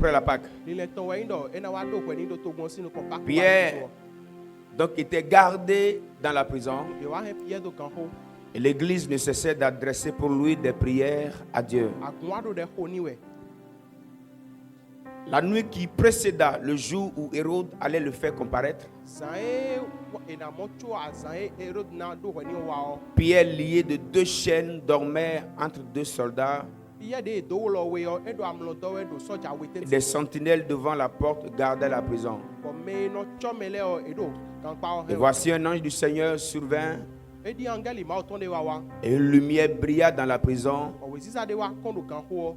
après la Pâque. Pierre donc était gardé dans la prison. Et l'église ne cessait d'adresser pour lui des prières à Dieu. La nuit qui précéda le jour où Hérode allait le faire comparaître, Pierre, lié de 2 chaînes, dormait entre 2 soldats. Et des sentinelles devant la porte gardaient la prison. Et voici un ange du Seigneur survint. Et une lumière brilla dans la prison.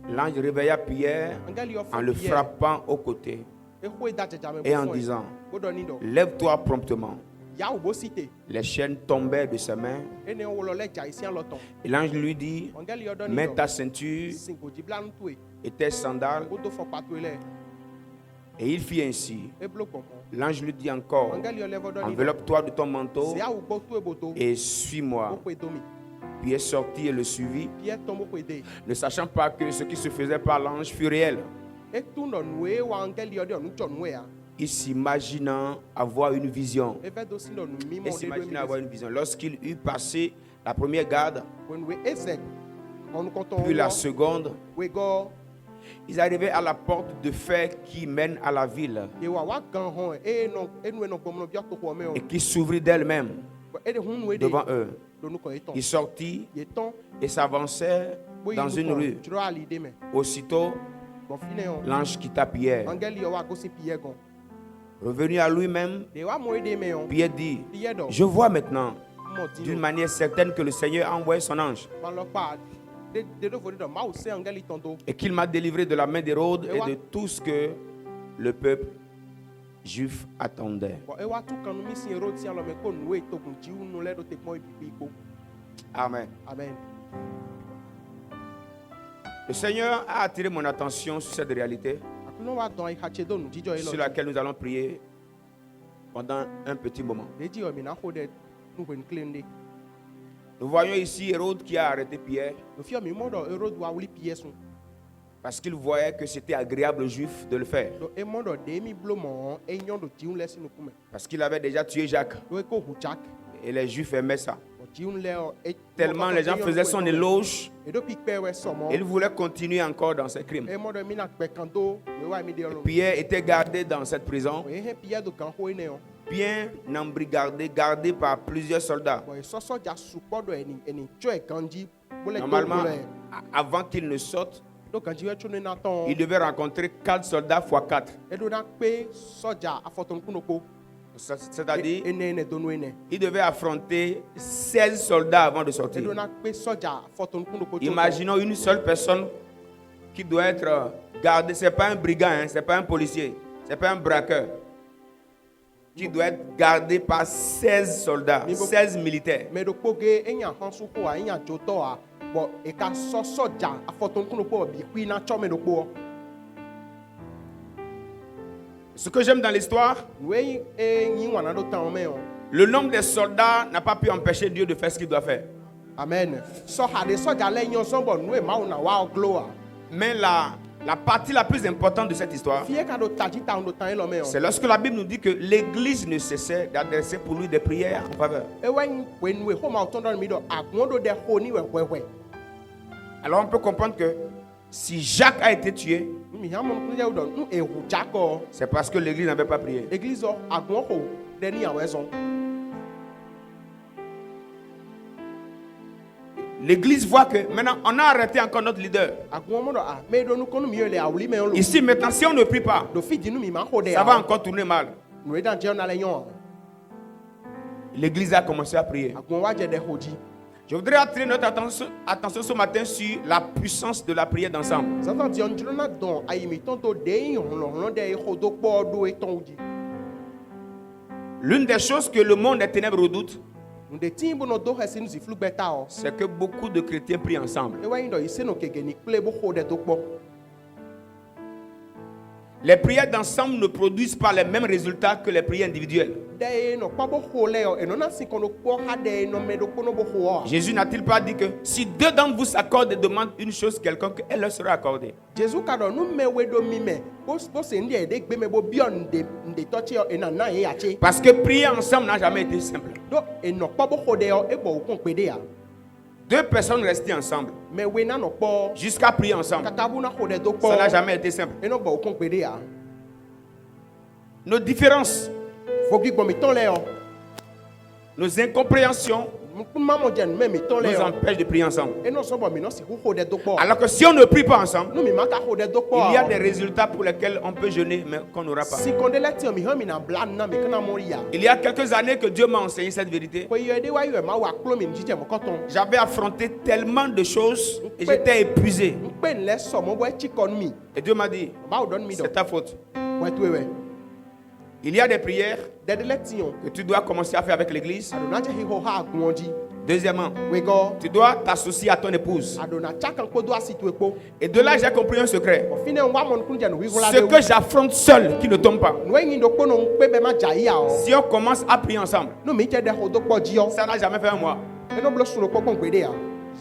L'ange réveilla Pierre en le frappant au côté et en disant: lève-toi promptement. Les chaînes tombèrent de ses mains. Et l'ange lui dit: mets ta ceinture et tes sandales. Et il fit ainsi. L'ange lui dit encore: enveloppe-toi de ton manteau et suis-moi. Pierre sortit et le suivit, ne sachant pas que ce qui se faisait par l'ange fut réel. Il s'imaginant avoir une vision. Lorsqu'il eut passé la première garde, puis la seconde, ils arrivaient à la porte de fer qui mène à la ville et qui s'ouvrit d'elle-même devant eux. Il sortit et s'avançait dans une rue. Aussitôt, l'ange quitta Pierre. Revenu à lui-même, Pierre dit: je vois maintenant d'une manière certaine que le Seigneur a envoyé son ange et qu'il m'a délivré de la main d'Hérode et de tout ce que le peuple juif attendait. Amen. Amen. Le Seigneur a attiré mon attention sur cette réalité sur laquelle nous allons prier pendant un petit moment. Nous voyons ici Hérode qui a arrêté Pierre parce qu'il voyait que c'était agréable aux Juifs de le faire. Parce qu'il avait déjà tué Jacques et les Juifs aimaient ça. Tellement les gens faisaient son éloge, il voulait continuer encore dans ses crimes. Pierre était gardé dans cette prison, bien embrigadé, gardé par plusieurs soldats. Normalement, avant qu'il ne sorte, il devait rencontrer 4 soldats x 4. C'est-à-dire, il devait affronter 16 soldats avant de sortir. Imaginons une seule personne qui doit être gardée. Ce n'est pas un brigand, hein, ce n'est pas un policier, ce n'est pas un braqueur. Qui doit être gardé par 16 soldats, 16 militaires. Ce que j'aime dans l'histoire, le nombre de soldats n'a pas pu empêcher Dieu de faire ce qu'il doit faire. Amen. Mais la partie la plus importante de cette histoire, c'est lorsque la Bible nous dit que l'église ne cessait d'adresser pour lui des prières en faveur. Alors on peut comprendre que si Jacques a été tué, c'est parce que l'église n'avait pas prié. L'église voit que maintenant on a arrêté encore notre leader. Ici maintenant, si on ne prie pas, ça va encore tourner mal. L'église a commencé à prier. Je voudrais attirer notre attention ce matin sur la puissance de la prière d'ensemble. L'une des choses que le monde des ténèbres redoute, c'est que beaucoup de chrétiens prient Les prières d'ensemble ne produisent pas les mêmes résultats que les prières individuelles. Jésus n'a-t-il pas dit que si deux d'entre vous s'accordent et demandent une chose quelconque, elle leur sera accordée? Parce que prier ensemble n'a jamais été simple. Deux personnes restées ensemble jusqu'à prier ensemble, ça n'a jamais été simple. Nos différences, nos incompréhensions nous empêchent de prier ensemble. Alors que si on ne prie pas ensemble, il y a des résultats pour lesquels on peut jeûner mais qu'on n'aura pas. Il y a quelques années que Dieu m'a enseigné cette vérité. J'avais affronté tellement de choses et j'étais épuisé. Et Dieu m'a dit, c'est ta faute. Il y a des prières que tu dois commencer à faire avec l'église. Deuxièmement, tu dois t'associer à ton épouse. Et de là, j'ai compris un secret. Ce que j'affronte seul qui ne tombe pas. Si on commence à prier ensemble, ça n'a jamais fait un mois.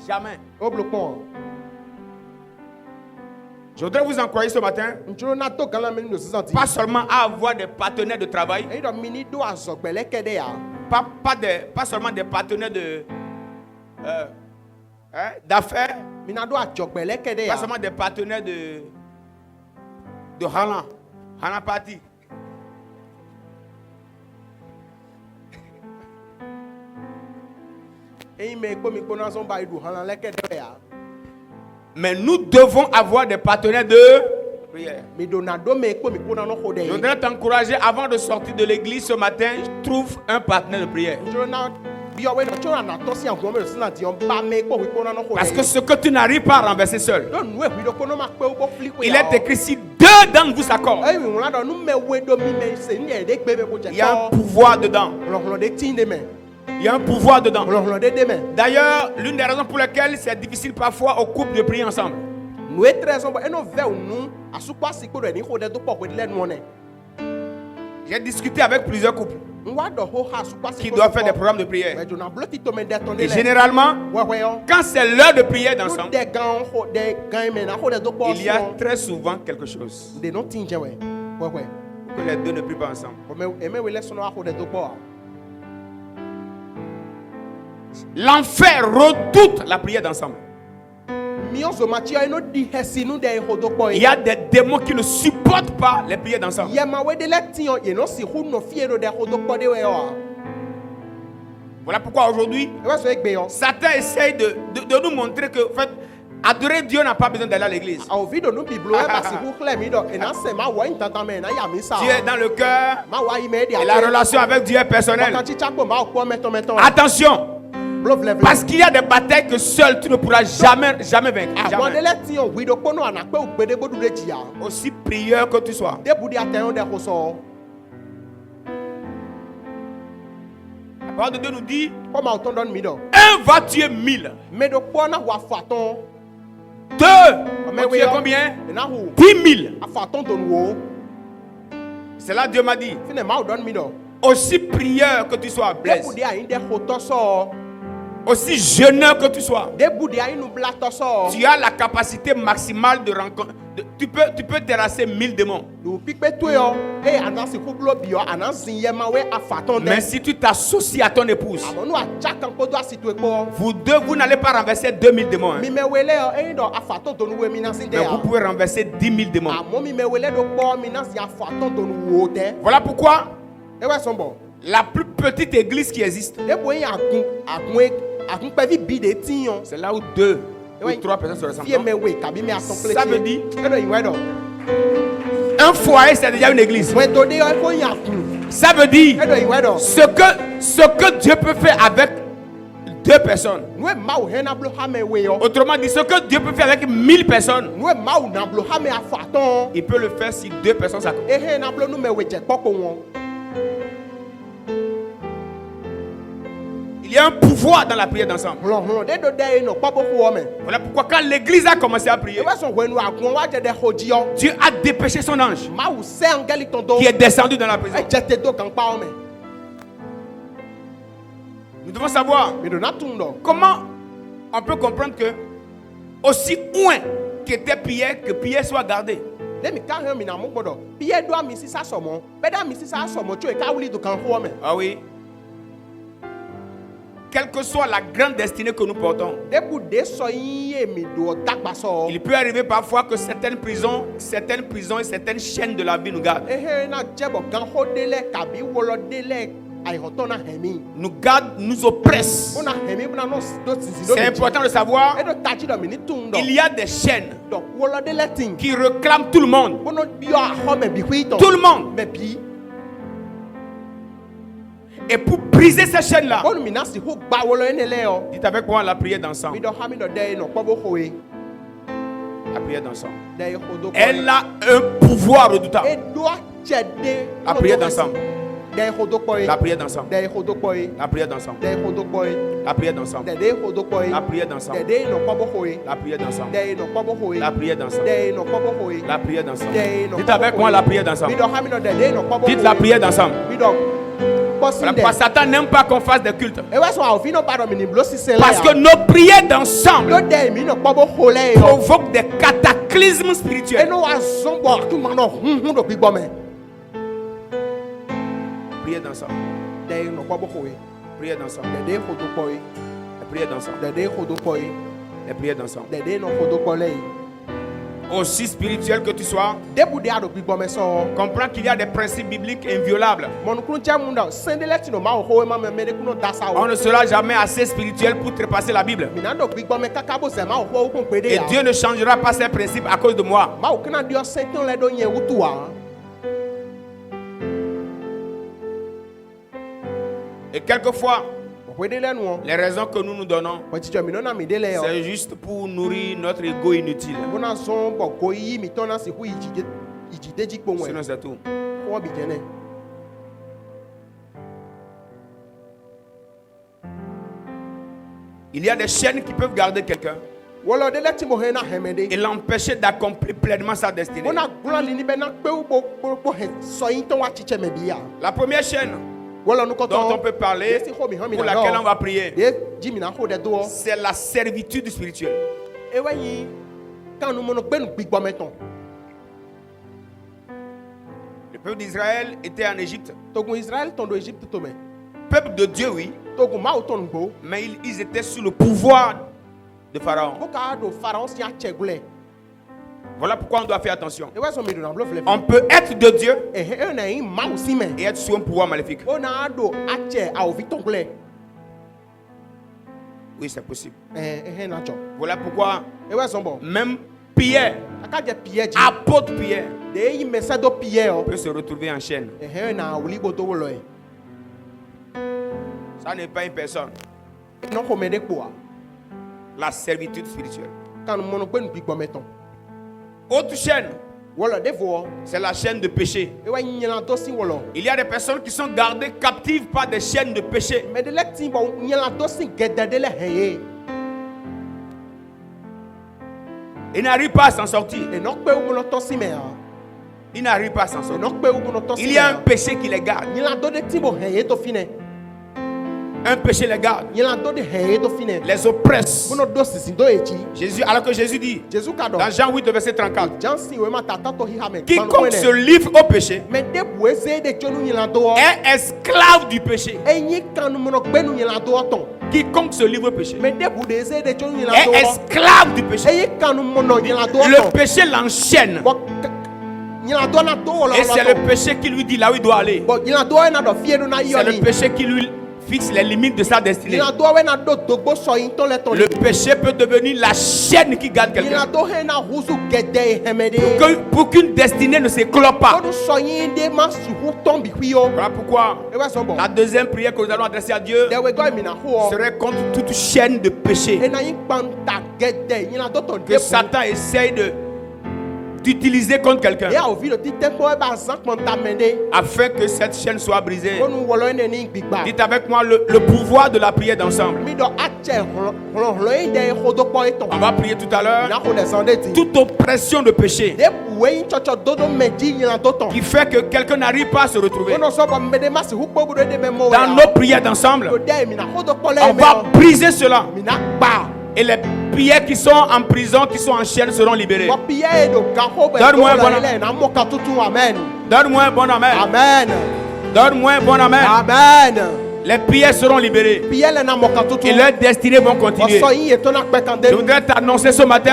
Jamais. Je voudrais vous encourager ce matin, pas seulement à avoir des partenaires de travail, pas seulement des partenaires d'affaires, pas seulement des partenaires de Hana Party. Mais nous devons avoir des partenaires de prière. Je voudrais t'encourager avant de sortir de l'église ce matin, trouve un partenaire de prière. Parce que ce que tu n'arrives pas à renverser seul, il est écrit si deux d'entre vous s'accordent, il y a un pouvoir dedans. Il y a un pouvoir dedans. D'ailleurs, l'une des raisons pour lesquelles c'est difficile parfois aux couples de prier ensemble. J'ai discuté avec plusieurs couples qui doivent faire des programmes de prière. Et généralement, quand c'est l'heure de prière d'ensemble, il y a très souvent quelque chose que les deux ne prient pas ensemble. L'enfer redoute la prière d'ensemble. Il y a des démons qui ne supportent pas les prières d'ensemble. Voilà pourquoi aujourd'hui, Satan essaye de nous montrer que en fait, adorer Dieu n'a pas besoin d'aller à l'église. Dieu est dans le cœur et la relation avec Dieu est personnelle. Attention! Parce qu'il y a des batailles que seul tu ne pourras jamais vaincre. Jamais. Aussi prieur que tu sois. La parole de Dieu nous dit, un va tuer 1000. Deux va tuer combien? 10 000. C'est là que Dieu m'a dit, aussi prieur que tu sois, Blaise, aussi jeûneur que tu sois, tu as la capacité maximale de rencontrer. Tu peux terrasser 1000 démons. Mais si tu t'associes à ton épouse, vous deux, vous n'allez pas renverser 2000 démons. Mais vous pouvez renverser 10 000 démons. Voilà pourquoi la plus petite église qui existe, c'est là où 2 ou 3 personnes se ressemblent. Ça veut dire un foyer, c'est déjà une église. Ça veut dire ce que Dieu peut faire avec 2 personnes. Autrement dit, ce que Dieu peut faire avec 1000 personnes, il peut le faire si 2 personnes s'accordent. Il y a un pouvoir dans la prière d'ensemble. Voilà pourquoi quand l'église a commencé à prier, Dieu a dépêché son ange qui est descendu dans la prison. Nous devons savoir comment on peut comprendre que aussi loin qu'était Pierre, que Pierre soit gardé. Ah oui. Quelle que soit la grande destinée que nous portons, il peut arriver parfois que certaines prisons et certaines chaînes de la vie nous gardent. Nous gardent, nous oppressent. C'est important de savoir qu'il y a des chaînes qui réclament tout le monde. Tout le monde. Et pour briser ces chaînes-là, dites avec moi la prière d'ensemble. La prière d'ensemble. Elle a un pouvoir redoutable. La prière d'ensemble. La prière d'ensemble. La prière d'ensemble. La prière d'ensemble. La prière d'ensemble. La prière d'ensemble. La prière d'ensemble. La prière d'ensemble. Dites avec moi la prière d'ensemble. Dites la prière d'ensemble. Voilà pourquoi Satan n'aime pas qu'on fasse des cultes. Parce que nos prières d'ensemble provoquent des cataclysmes spirituels. Prière d'ensemble. Prière d'ensemble. Prière d'ensemble. Prière d'ensemble. Aussi spirituel que tu sois, comprends qu'il y a des principes bibliques inviolables. On ne sera jamais assez spirituel pour trépasser la Bible. Et Dieu ne changera pas ses principes à cause de moi. Et quelquefois, les raisons que nous nous donnons, c'est juste pour nourrir notre ego inutile. Sinon, c'est tout. Il y a des chaînes qui peuvent garder quelqu'un et l'empêcher d'accomplir pleinement sa destinée. La première chaîne dont on peut parler, pour laquelle on va prier, c'est la servitude spirituelle. Le peuple d'Israël était en Égypte. Peuple de Dieu, oui, mais ils étaient sous le pouvoir de Pharaon. Voilà pourquoi on doit faire attention. On peut être de Dieu et être sous un pouvoir maléfique. Oui, c'est possible. Voilà pourquoi même Pierre, apôtre Pierre, peut se retrouver en chaîne. Ça n'est pas une personne. La servitude spirituelle. Autre chaîne, c'est la chaîne de péché. Il y a des personnes qui sont gardées captives par des chaînes de péché. Ils n'arrivent pas à s'en sortir. Ils n'arrivent pas à s'en sortir. Il y a un péché qui les garde. Un péché les garde, les oppresse. Jésus, alors que Jésus dit dans Jean 8 verset 34, quiconque se livre au péché est esclave du péché. Quiconque se livre au péché est esclave du péché. Le péché l'enchaîne. Et c'est le péché qui lui dit là où il doit aller. C'est le péché qui lui fixe les limites de sa destinée. Le péché peut devenir la chaîne qui garde quelqu'un. Pour qu'une destinée ne s'éclore pas. Voilà pourquoi la deuxième prière que nous allons adresser à Dieu serait contre toute chaîne de péché que Satan essaye d'utiliser contre quelqu'un afin que cette chaîne soit brisée. Dites avec moi le pouvoir de la prière d'ensemble. On va prier tout à l'heure. Toute oppression de péché qui fait que quelqu'un n'arrive pas à se retrouver. Dans nos prières d'ensemble, on va briser cela. Et les prières qui sont en prison, qui sont en chaîne, seront libérées. Donne-moi un bon amen. Donne-moi un bon amen. Amen. Donne-moi un bon amen. Amen. Les prières seront libérées. Et leurs destinées vont continuer. Je voudrais t'annoncer ce matin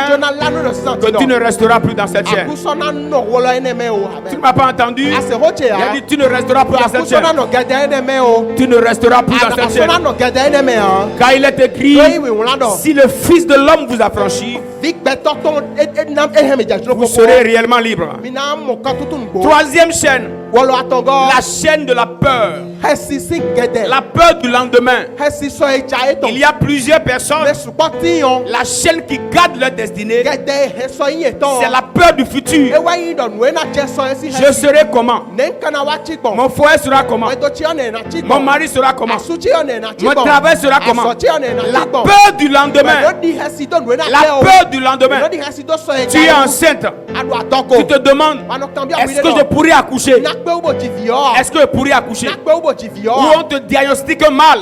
que tu ne resteras plus dans cette chaîne. Tu ne m'as pas entendu? Il a dit tu ne resteras plus dans cette chaîne. Tu ne resteras plus dans cette chaîne. Car il est écrit, si le Fils de l'homme vous a franchi, vous serez réellement libre. Troisième chaîne, la chaîne de la peur. La peur du lendemain. Il y a plusieurs personnes. La chaîne qui garde leur destinée, c'est la peur du futur. Je serai comment? Mon foyer sera comment? Mon mari sera comment? Mon travail sera comment? La peur du lendemain. La peur du lendemain. Tu es enceinte. Tu te demandes, est-ce que je pourrais accoucher? Est-ce que je pourrais accoucher? Ou on te diagnostique mal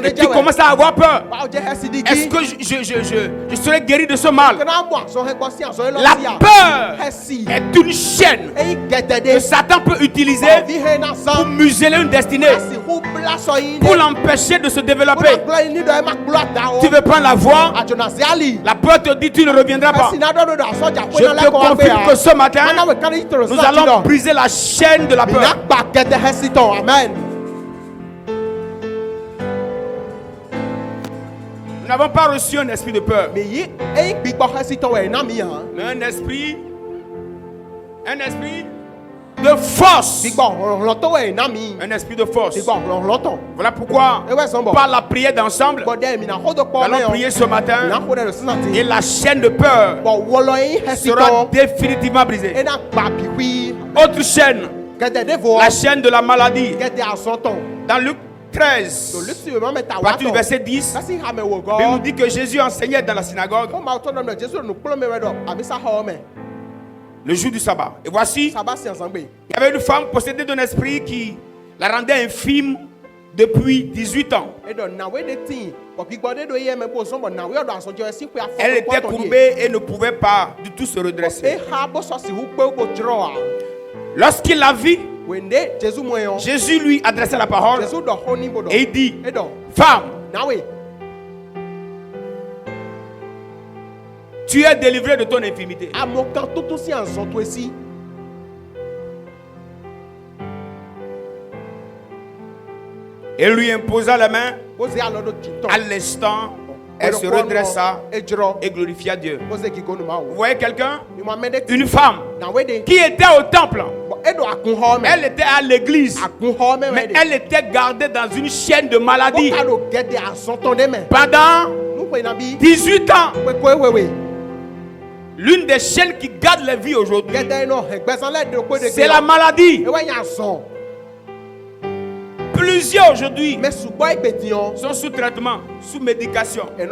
et tu commences à avoir peur. Est-ce que je serai guéri de ce mal? La peur est une chaîne que Satan peut utiliser pour museler une destinée, pour l'empêcher de se développer. Tu veux prendre la voie, la peur te dit tu ne reviendras pas. Je te confirme que ce matin, nous allons briser la chaîne de la peur. Amen. Nous n'avons pas reçu un esprit de peur, mais un esprit de force. Un esprit de force. Voilà pourquoi, par la prière d'ensemble, nous allons prier ce matin et la chaîne de peur sera définitivement brisée. Autre chaîne, la chaîne de la maladie. Dans Luc 13, à partir du verset 10, il nous dit que Jésus enseignait dans la synagogue le jour du sabbat. Et voici, il y avait une femme possédée d'un esprit qui la rendait infime depuis 18 ans. Elle était courbée et ne pouvait pas du tout se redresser. Lorsqu'il la vit, Jésus lui adressait la parole et il dit, femme, tu es délivrée de ton infirmité. Et lui imposa la main. À l'instant, elle se redressa et glorifia Dieu. Vous voyez quelqu'un? Une femme qui était au temple. Elle était à l'église, mais elle était gardée dans une chaîne de maladie pendant 18 ans. L'une des chaînes qui garde la vie aujourd'hui, c'est la maladie. Plusieurs aujourd'hui sont sous traitement, sous médication. On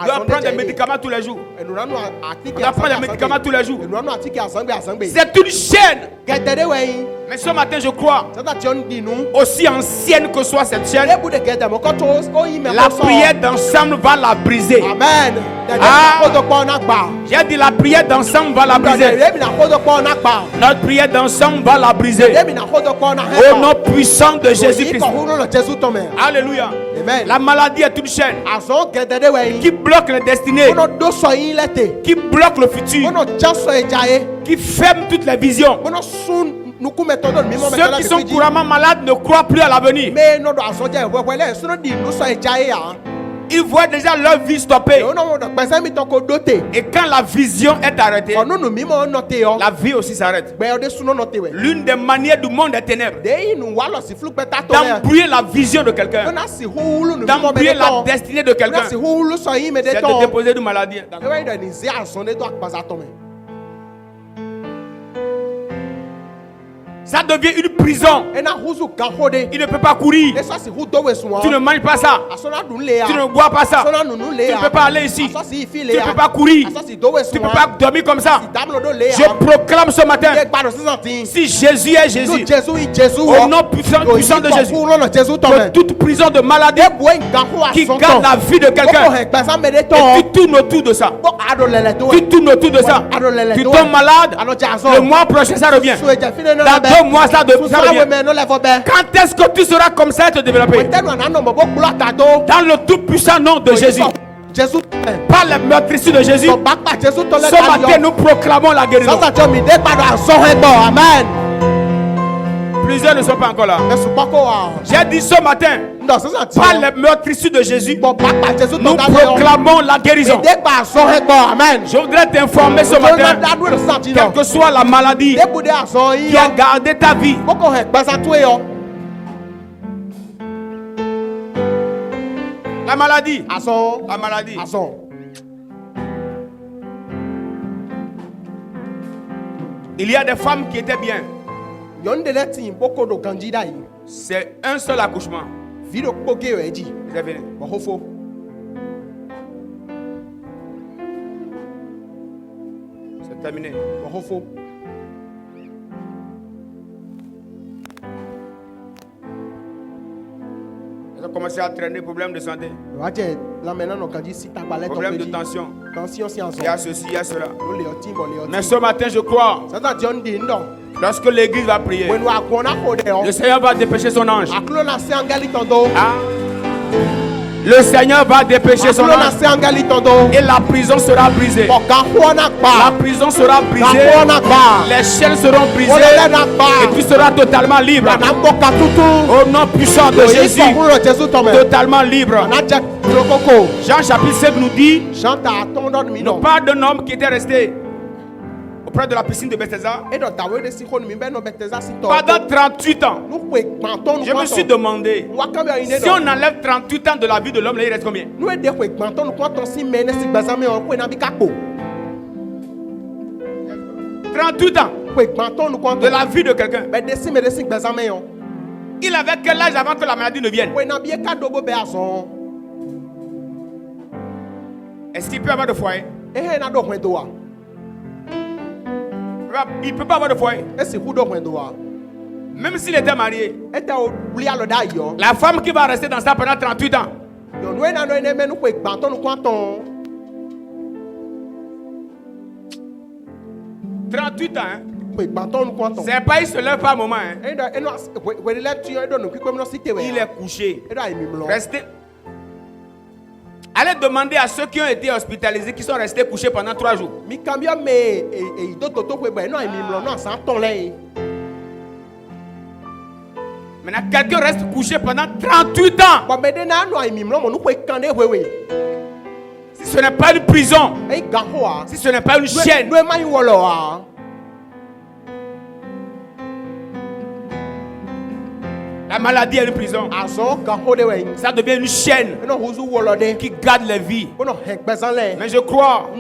doit prendre des médicaments tous les jours. On doit prendre des médicaments tous les jours. C'est une chaîne. Mais ce matin, je crois, aussi ancienne que soit cette chaîne, la prière d'ensemble va la briser. Amen. J'ai dit la prière d'ensemble va la briser. Notre prière d'ensemble va la briser. Au nom puissant de Jésus-Christ. Alléluia. La maladie est une chaîne qui bloque les destinées, qui bloque le futur, qui ferme toutes les visions. Ceux qui sont couramment malades ne croient plus à l'avenir. Ils voient déjà leur vie stoppée. Et quand la vision est arrêtée, la vie aussi s'arrête. L'une des manières du monde des ténèbres d'embrouiller la vision de quelqu'un, d'embrouiller la destinée de quelqu'un, c'est de déposer une maladie. Ça devient une prison. Il ne peut pas courir. Tu ne manges pas ça. Tu ne bois pas ça. Tu ne peux pas aller ici. Tu ne peux pas courir. Tu ne peux pas dormir comme ça. Je proclame ce matin, si Jésus est Jésus, au nom puissant de Jésus, que toute prison de maladie qui garde la vie de quelqu'un, et tu tournes autour de ça. Tu tournes autour de ça. Tu tombes malade. Le mois prochain, ça revient. Dans 2 mois, ça revient. Quand est-ce que tu seras comme ça et te développer? Dans le tout puissant nom de Jésus. Par la meurtrissure de Jésus, ce matin nous proclamons la guérison. Amen. Plusieurs ne sont pas encore là. J'ai dit ce matin, par la meurtrissure de Jésus, nous proclamons la guérison. Je voudrais t'informer ce matin, quelle que soit la maladie qui a gardé ta vie, la maladie, la maladie. Il y a des femmes qui étaient bien. C'est un seul accouchement. C'est terminé. Ils ont commencé à traîner problème de santé, problème de tension. Il y a ceci, il y a cela. Mais ce matin, je crois, lorsque l'église va prier, le Seigneur va dépêcher son ange. Le Seigneur va dépêcher son ange et la prison sera brisée. La prison sera brisée. Les chaînes seront brisées et tu seras totalement libre. Au nom puissant de Jésus, totalement libre. Jean chapitre 7 nous dit, nous parle d'un homme qui était resté auprès de la piscine de Bethesda pendant 38 ans. Je me suis demandé, si on enlève 38 ans de la vie de l'homme, il reste combien? 38 ans de la vie de quelqu'un. Il avait quel âge avant que la maladie ne vienne? Est-ce qu'il peut avoir de foyer? Il ne peut pas avoir de foyer. Même s'il était marié. La femme qui va rester dans ça pendant 38 ans. 38 ans, hein? C'est pas il se lève pas un moment, hein? Il est couché. Restez. Allez demander à ceux qui ont été hospitalisés, qui sont restés couchés pendant 3 jours. Maintenant, quelqu'un reste couché pendant 38 ans. Si ce n'est pas une prison, si ce n'est pas une chaîne, la maladie est une prison. Ça devient une chaîne qui garde les vies. Mais je crois,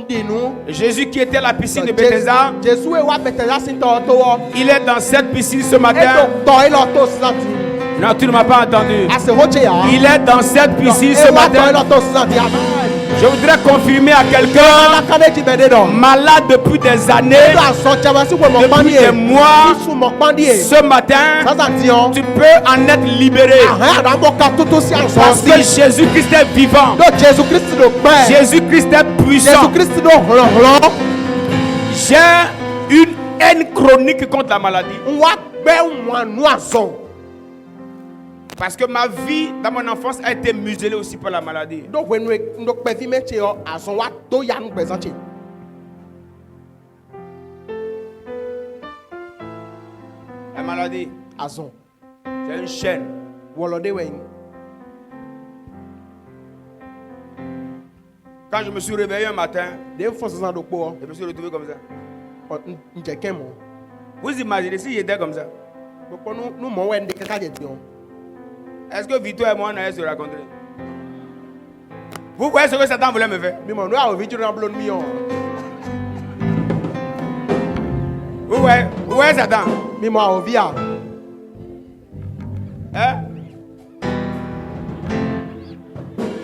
Jésus qui était à la piscine de Bethesda, il est dans cette piscine ce matin. Non, tu ne m'as pas entendu. Il est dans cette piscine ce matin. Je voudrais confirmer à quelqu'un malade depuis des années, depuis des mois, ce matin, tu peux en être libéré. Parce que Jésus-Christ est vivant. Jésus-Christ est puissant. J'ai une haine chronique contre la maladie. Parce que ma vie dans mon enfance a été muselée aussi par la maladie. La maladie, c'est une chaîne. Quand je me suis réveillé un matin, je me suis retrouvé comme ça. Vous imaginez si j'étais comme ça? Est-ce que Vito et moi on allait se rencontrer? Vous voyez ce que Satan voulait me faire? Vous voyez Satan? Hein?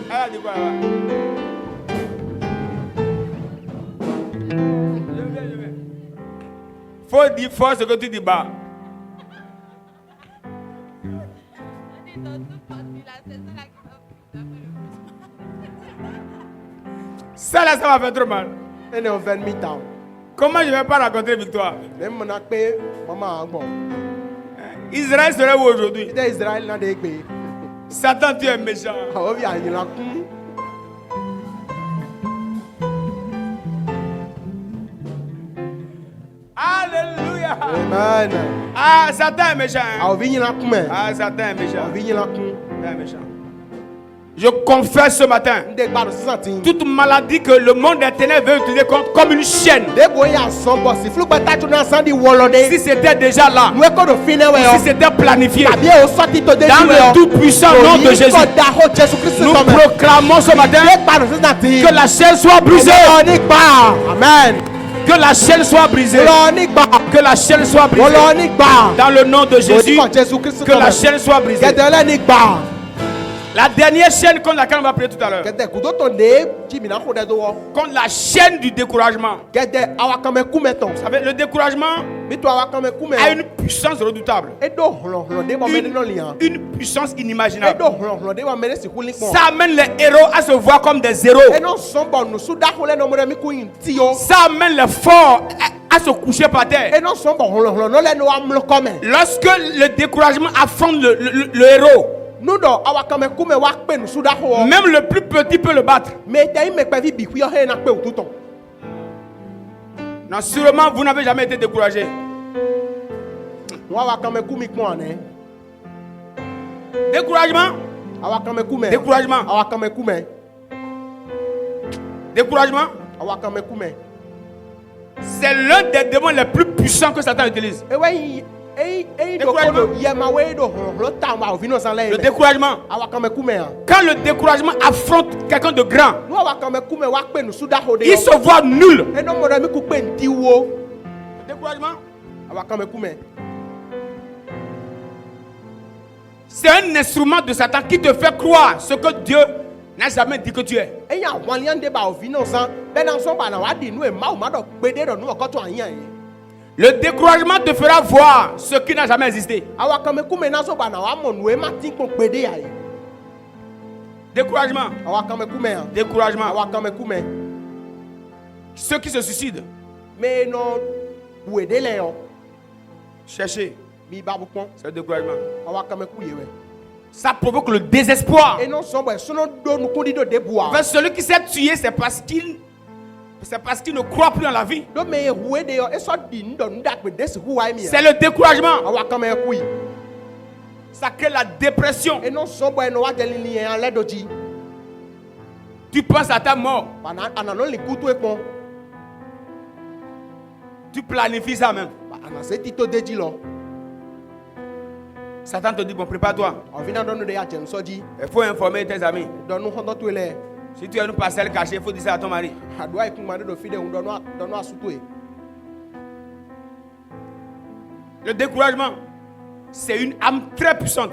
Elle a dit quoi là-bas? Je vais. Faut dire fort ce que tu dis bas. Ça là, ça m'a fait trop mal. Comment je ne vais pas raconter Victoire? Israël serait où aujourd'hui? Satan, tu es méchant. Alléluia. Amen. Ah, Satan est méchant. Ah, Satan est méchant. Je confesse ce matin toute maladie que le monde des ténèbres veut utiliser comme une chaîne. Si c'était déjà là, si c'était planifié, dans le tout puissant nom de Jésus, nous proclamons ce matin que la chaîne soit brisée. Amen. Que la chaîne soit brisée. Que la chaîne soit brisée. Dans le nom de Jésus, que la chaîne soit brisée. La dernière chaîne contre laquelle on va prier tout à l'heure. Contre la chaîne du découragement. Vous savez, le découragement a une puissance redoutable. Une puissance inimaginable. Ça amène les héros à se voir comme des héros. Ça amène les forts à se coucher par terre. Lorsque le découragement affronte le héros, même le plus petit peut le battre. Non, sûrement vous n'avez jamais été découragé. Découragement. C'est l'un des démons les plus puissants que Satan utilise. Le découragement. Quand le découragement affronte quelqu'un de grand, il se voit nul. Le découragement, c'est un instrument de Satan qui te fait croire ce que Dieu n'a jamais dit que tu es. Le découragement te fera voir ce qui n'a jamais existé. Découragement. Ceux qui se suicident. Cherchez. C'est le découragement. Ça provoque le désespoir. Enfin, celui qui s'est tué, c'est parce qu'il ne croit plus en la vie. C'est le découragement. Ça crée la dépression. Tu penses à ta mort. Tu planifies ça même. Satan te dit, bon, prépare-toi. Il faut informer tes amis. Si tu as une parcelle cachée, il faut dire ça à ton mari. Le découragement, c'est une âme très puissante.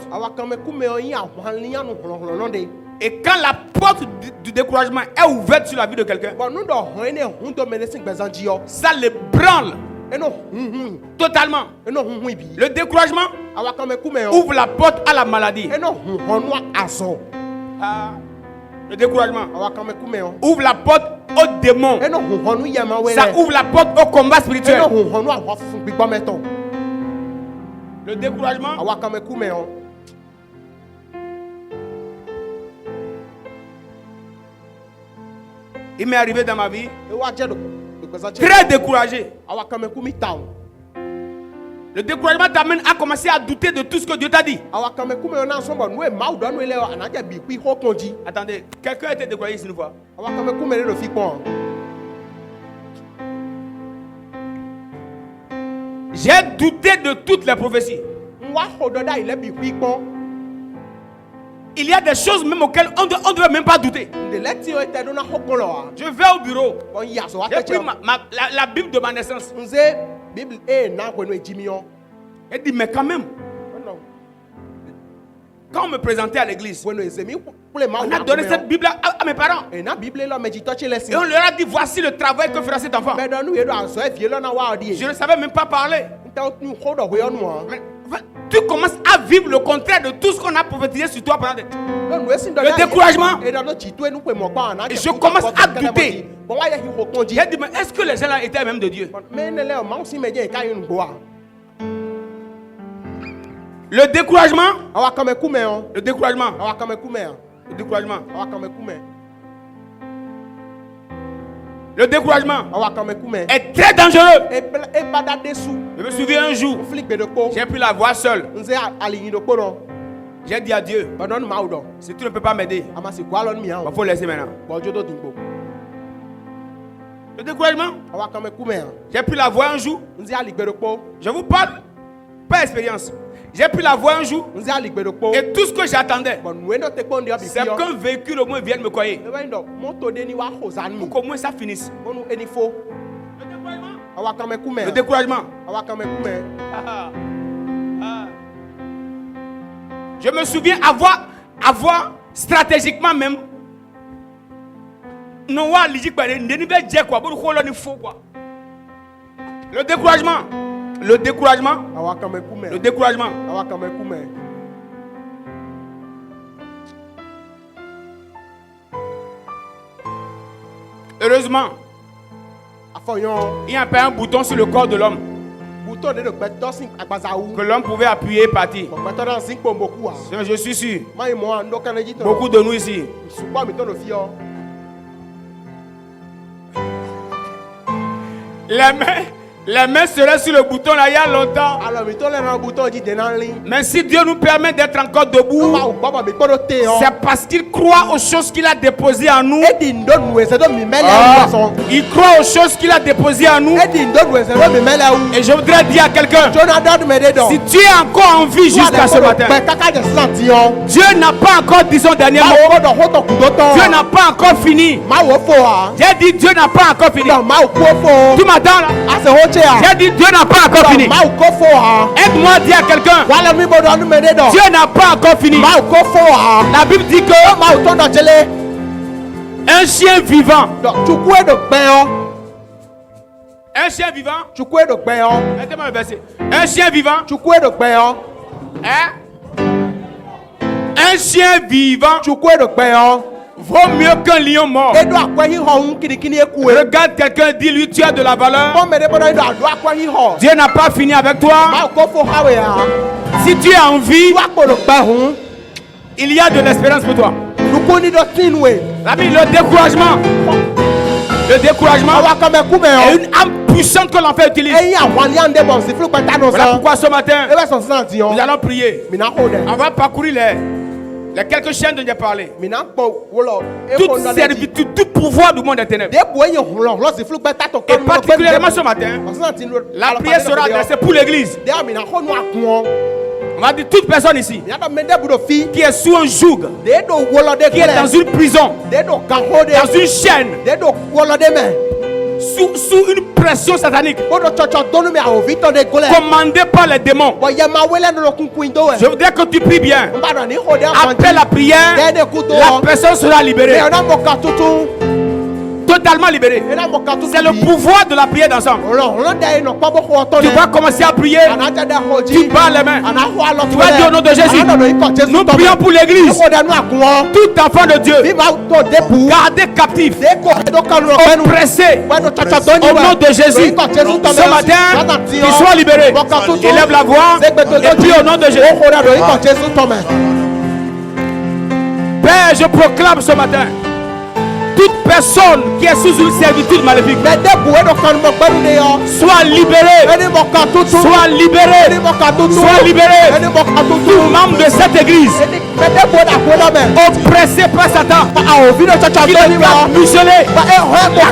Et quand la porte du découragement est ouverte sur la vie de quelqu'un, ça le branle totalement. Le découragement ouvre la porte à la maladie. Le découragement ouvre la porte aux démons. Ça ouvre la porte au combat spirituel. Le découragement il m'est arrivé dans ma vie très découragé. Le découragement t'amène à commencer à douter de tout ce que Dieu t'a dit. Attendez, quelqu'un a été découragé ici une fois? J'ai douté de toutes les prophéties. Il y a des choses même auxquelles on ne doit même pas douter. Je vais au bureau. J'ai pris la Bible de ma naissance. Elle dit, mais quand même, quand on me présentait à l'église, on a donné cette Bible à mes parents. Et on leur a dit, voici le travail que fera cet enfant. Je ne savais même pas parler. Mais tu commences à vivre le contraire de tout ce qu'on a prophétisé sur toi pendant le découragement. Et je commence à douter. J'ai dit, mais est-ce que les gens là étaient même de Dieu? Le découragement. Le découragement. Le découragement. Le découragement est très dangereux. Je me souviens un jour, j'ai pris la voie seule. J'ai dit à Dieu, si tu ne peux pas m'aider, il faut laisser maintenant. Le découragement. J'ai pris la voie un jour. Je vous parle, pas expérience. J'ai pris la voie un jour et tout ce que j'attendais, c'est qu'un véhicule au moins vienne me croyer. Pour qu'au moins ça finisse. Le découragement. Je me souviens avoir stratégiquement même. Le découragement. Le découragement. Le découragement. Heureusement, il y a un bouton sur le corps de l'homme que l'homme pouvait appuyer et partir. Je suis sûr. Beaucoup de nous ici. Les mains seraient sur le bouton là il y a longtemps. Mais si Dieu nous permet d'être encore debout, c'est parce qu'il croit aux choses qu'il a déposées en nous. Il croit aux choses qu'il a déposées en nous. Et je voudrais dire à quelqu'un, si tu es encore en vie jusqu'à ce matin, Dieu n'a pas encore dit son dernier mot. Dieu n'a pas encore fini. J'ai dit Dieu n'a pas encore fini. Tu m'attends là? J'ai dit Dieu n'a pas encore fini. Aide-moi à dire à quelqu'un, Dieu n'a pas encore fini. La Bible dit que un chien vivant, un chien vivant, mettez-moi le verset. Un chien vivant, hein? Un chien vivant vaut mieux qu'un lion mort. Regarde quelqu'un, dis-lui tu as de la valeur. Dieu n'a pas fini avec toi. Si tu es en vie, il y a de l'espérance pour toi. L'ami, le découragement est une âme puissante que l'enfer utilise. Voilà pourquoi ce matin, nous allons prier. On va parcourir les quelques chaînes dont j'ai parlé. Toute servitude, tout pouvoir du monde des ténèbres. Et particulièrement ce matin, la prière sera adressée pour l'église. On va dire toute personne ici qui est sous un joug, qui est dans une prison, dans une chaîne, sous une pression satanique, commandée par les démons. Je voudrais que tu pries bien. Après la prière, la personne sera libérée. Totalement libérée. C'est le pouvoir de la prière d'ensemble. Tu vas commencer à prier. Tu bats les mains. Tu vas dire au nom de Jésus. Nous prions pour l'église. Tout enfant de Dieu gardé captif, oppressé, au nom de Jésus. Ce matin, qu'ils soient libérés. Élève la voix et prie au nom de Jésus. Père, je proclame ce matin, toute personne qui est sous une servitude maléfique soit libérée. Soit libérée. Soit libérée. Tout membre de cette église oppressé par Satan, qui va museler. La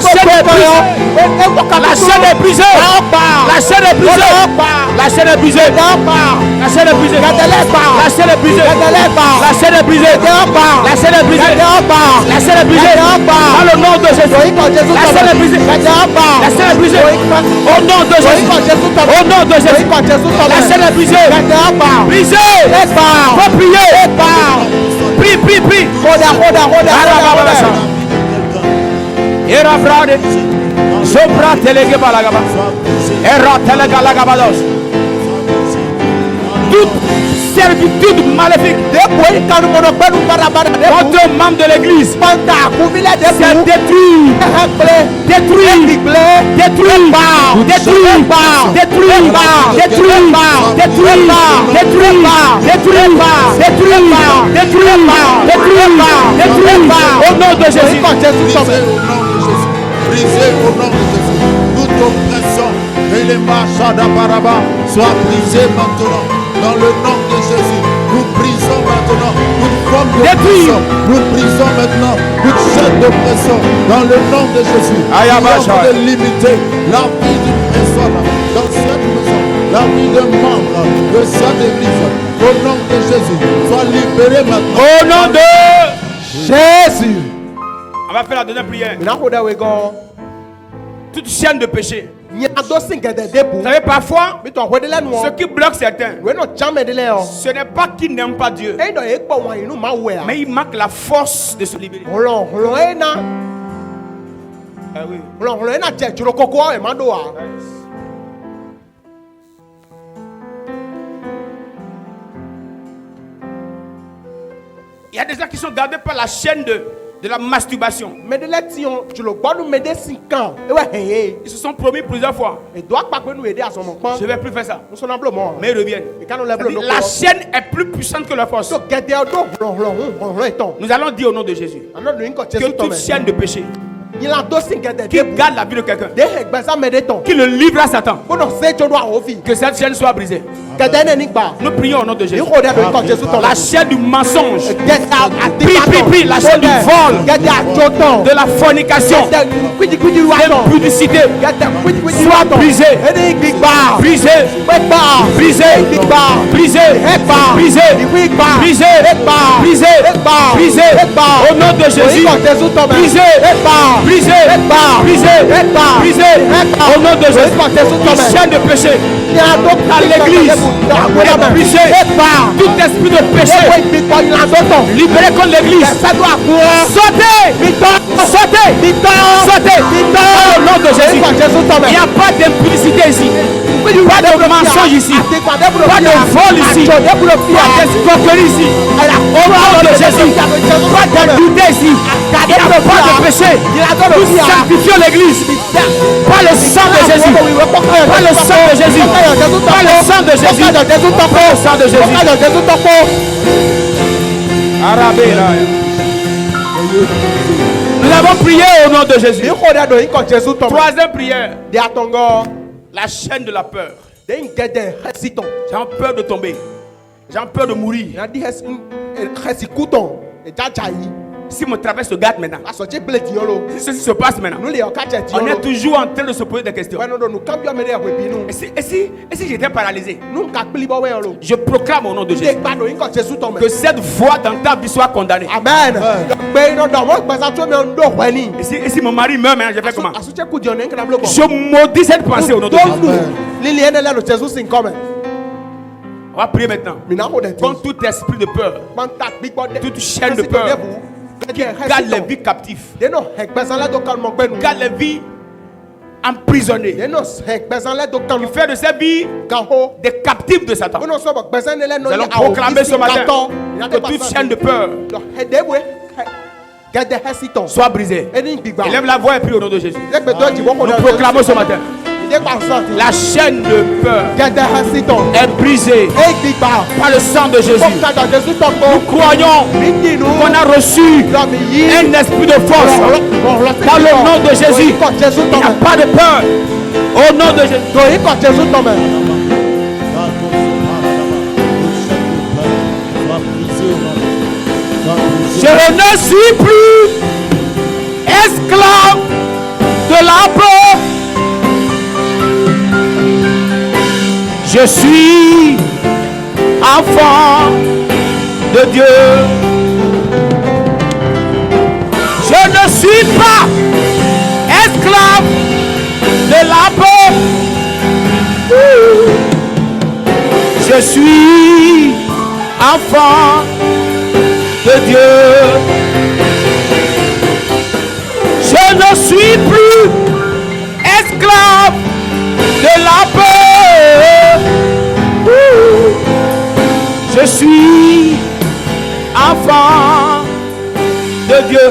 chaîne est brisée. La chaîne est brisée. La chaîne est brisée. La chaîne est brisée. La chaîne est brisée. La chaîne est brisée. La chaîne est brisée. La chaîne est brisée. Dans le nom de Jésus. La chaîne est brisée. La chaîne est brisée. Au nom de Jésus. Au nom de Jésus. La chaîne est brisée. Brisée. Faut prier. Prie, prie, prie. Era fraude. Sopra telege balagaba. Era telega lagabados. Toute servitude maléfique contre un membre de l'église, c'est détruit. Détruit. Détruit. Détruit. Détruit. Détruit. Détruit. Détruit. Détruit. Détruit. Au nom de Jésus. Brisé au nom de Jésus. Toute oppression et les marchands d'Abaraba soient brisés maintenant. Dans le nom de Jésus, nous brisons maintenant toute forme d'oppression. Nous brisons maintenant toute chaîne d'oppression. Dans le nom de Jésus, nous de limiter la vie d'une personne dans cette maison, la vie d'un membre de cette église. Au nom de Jésus, sois libéré maintenant. Au nom de Jésus. On va faire la deuxième prière. Toute chaîne de péché. Vous savez, parfois, ce qui bloque certains, ce n'est pas qu'ils n'aiment pas Dieu, mais il manque la force de se libérer. Ah oui. Il y a des gens qui sont gardés par la chaîne de la masturbation. Ils se sont promis plusieurs fois. Je ne vais plus faire ça. Mais ils reviennent. La chaîne est plus puissante que la force. Nous allons dire au nom de Jésus que toute chaîne de péché qui garde la vie de quelqu'un, qui le livre à Satan, que cette chaîne soit brisée. Nous prions au nom de Jésus. La chaîne du mensonge, prie, la chaîne du vol, de la fornication, de l'impudicité, soit brisée. Brisée. Brisée. Brisée. Brisée. Brisée. Brisée. Brisée. Au nom de Jésus. Brisée. Brisé, brisé, au nom de Jésus. Toute chaîne de péché à l'église est brisée. Tout esprit de péché libéré contre l'église. Sautez, sautez, sautez. Au nom de Jésus. Il n'y a pas d'impudicité ici. Pas de mensonge ici. Pas de vol ici. Pas d'escroquerie ici. Au nom de Jésus. Pas d'adultère ici. Il n'y a pas de péché. Nous sanctifions l'église par le sang de Jésus. Par le sang de Jésus. Par le sang de Jésus. Par le sang de Jésus. Nous avons prié au nom de Jésus. Troisième prière. La chaîne de la peur. J'ai peur de tomber. J'ai peur de mourir. Si mon travail se gâte maintenant, si ceci se passe maintenant, on est toujours en train de se poser des questions. Et si j'étais paralysé, je proclame au nom de Jésus que cette voix dans ta vie soit condamnée. Amen. Et si mon mari meurt maintenant, je fais comment? Je maudis cette pensée au nom de Jésus. On va prier maintenant. Contre tout esprit de peur, toute chaîne de peur qui garde les vies captives, garde les vies emprisonnées, qui fait de ces vies des captifs de Satan. Nous allons proclamer ce matin que toute chaîne de peur soit brisée. Élève la voix et prie au nom de Jésus. Nous proclamons ce matin La chaîne de peur est brisée par le sang de Jésus. Nous croyons qu'on a reçu un esprit de force dans le nom de Jésus. Il n'y a pas de peur au nom de Jésus. Je ne suis plus esclave de la peur. Je suis enfant de Dieu. Je ne suis pas esclave de la peur. Je suis enfant de Dieu. Je ne suis plus esclave de la peur. Je suis enfant de Dieu.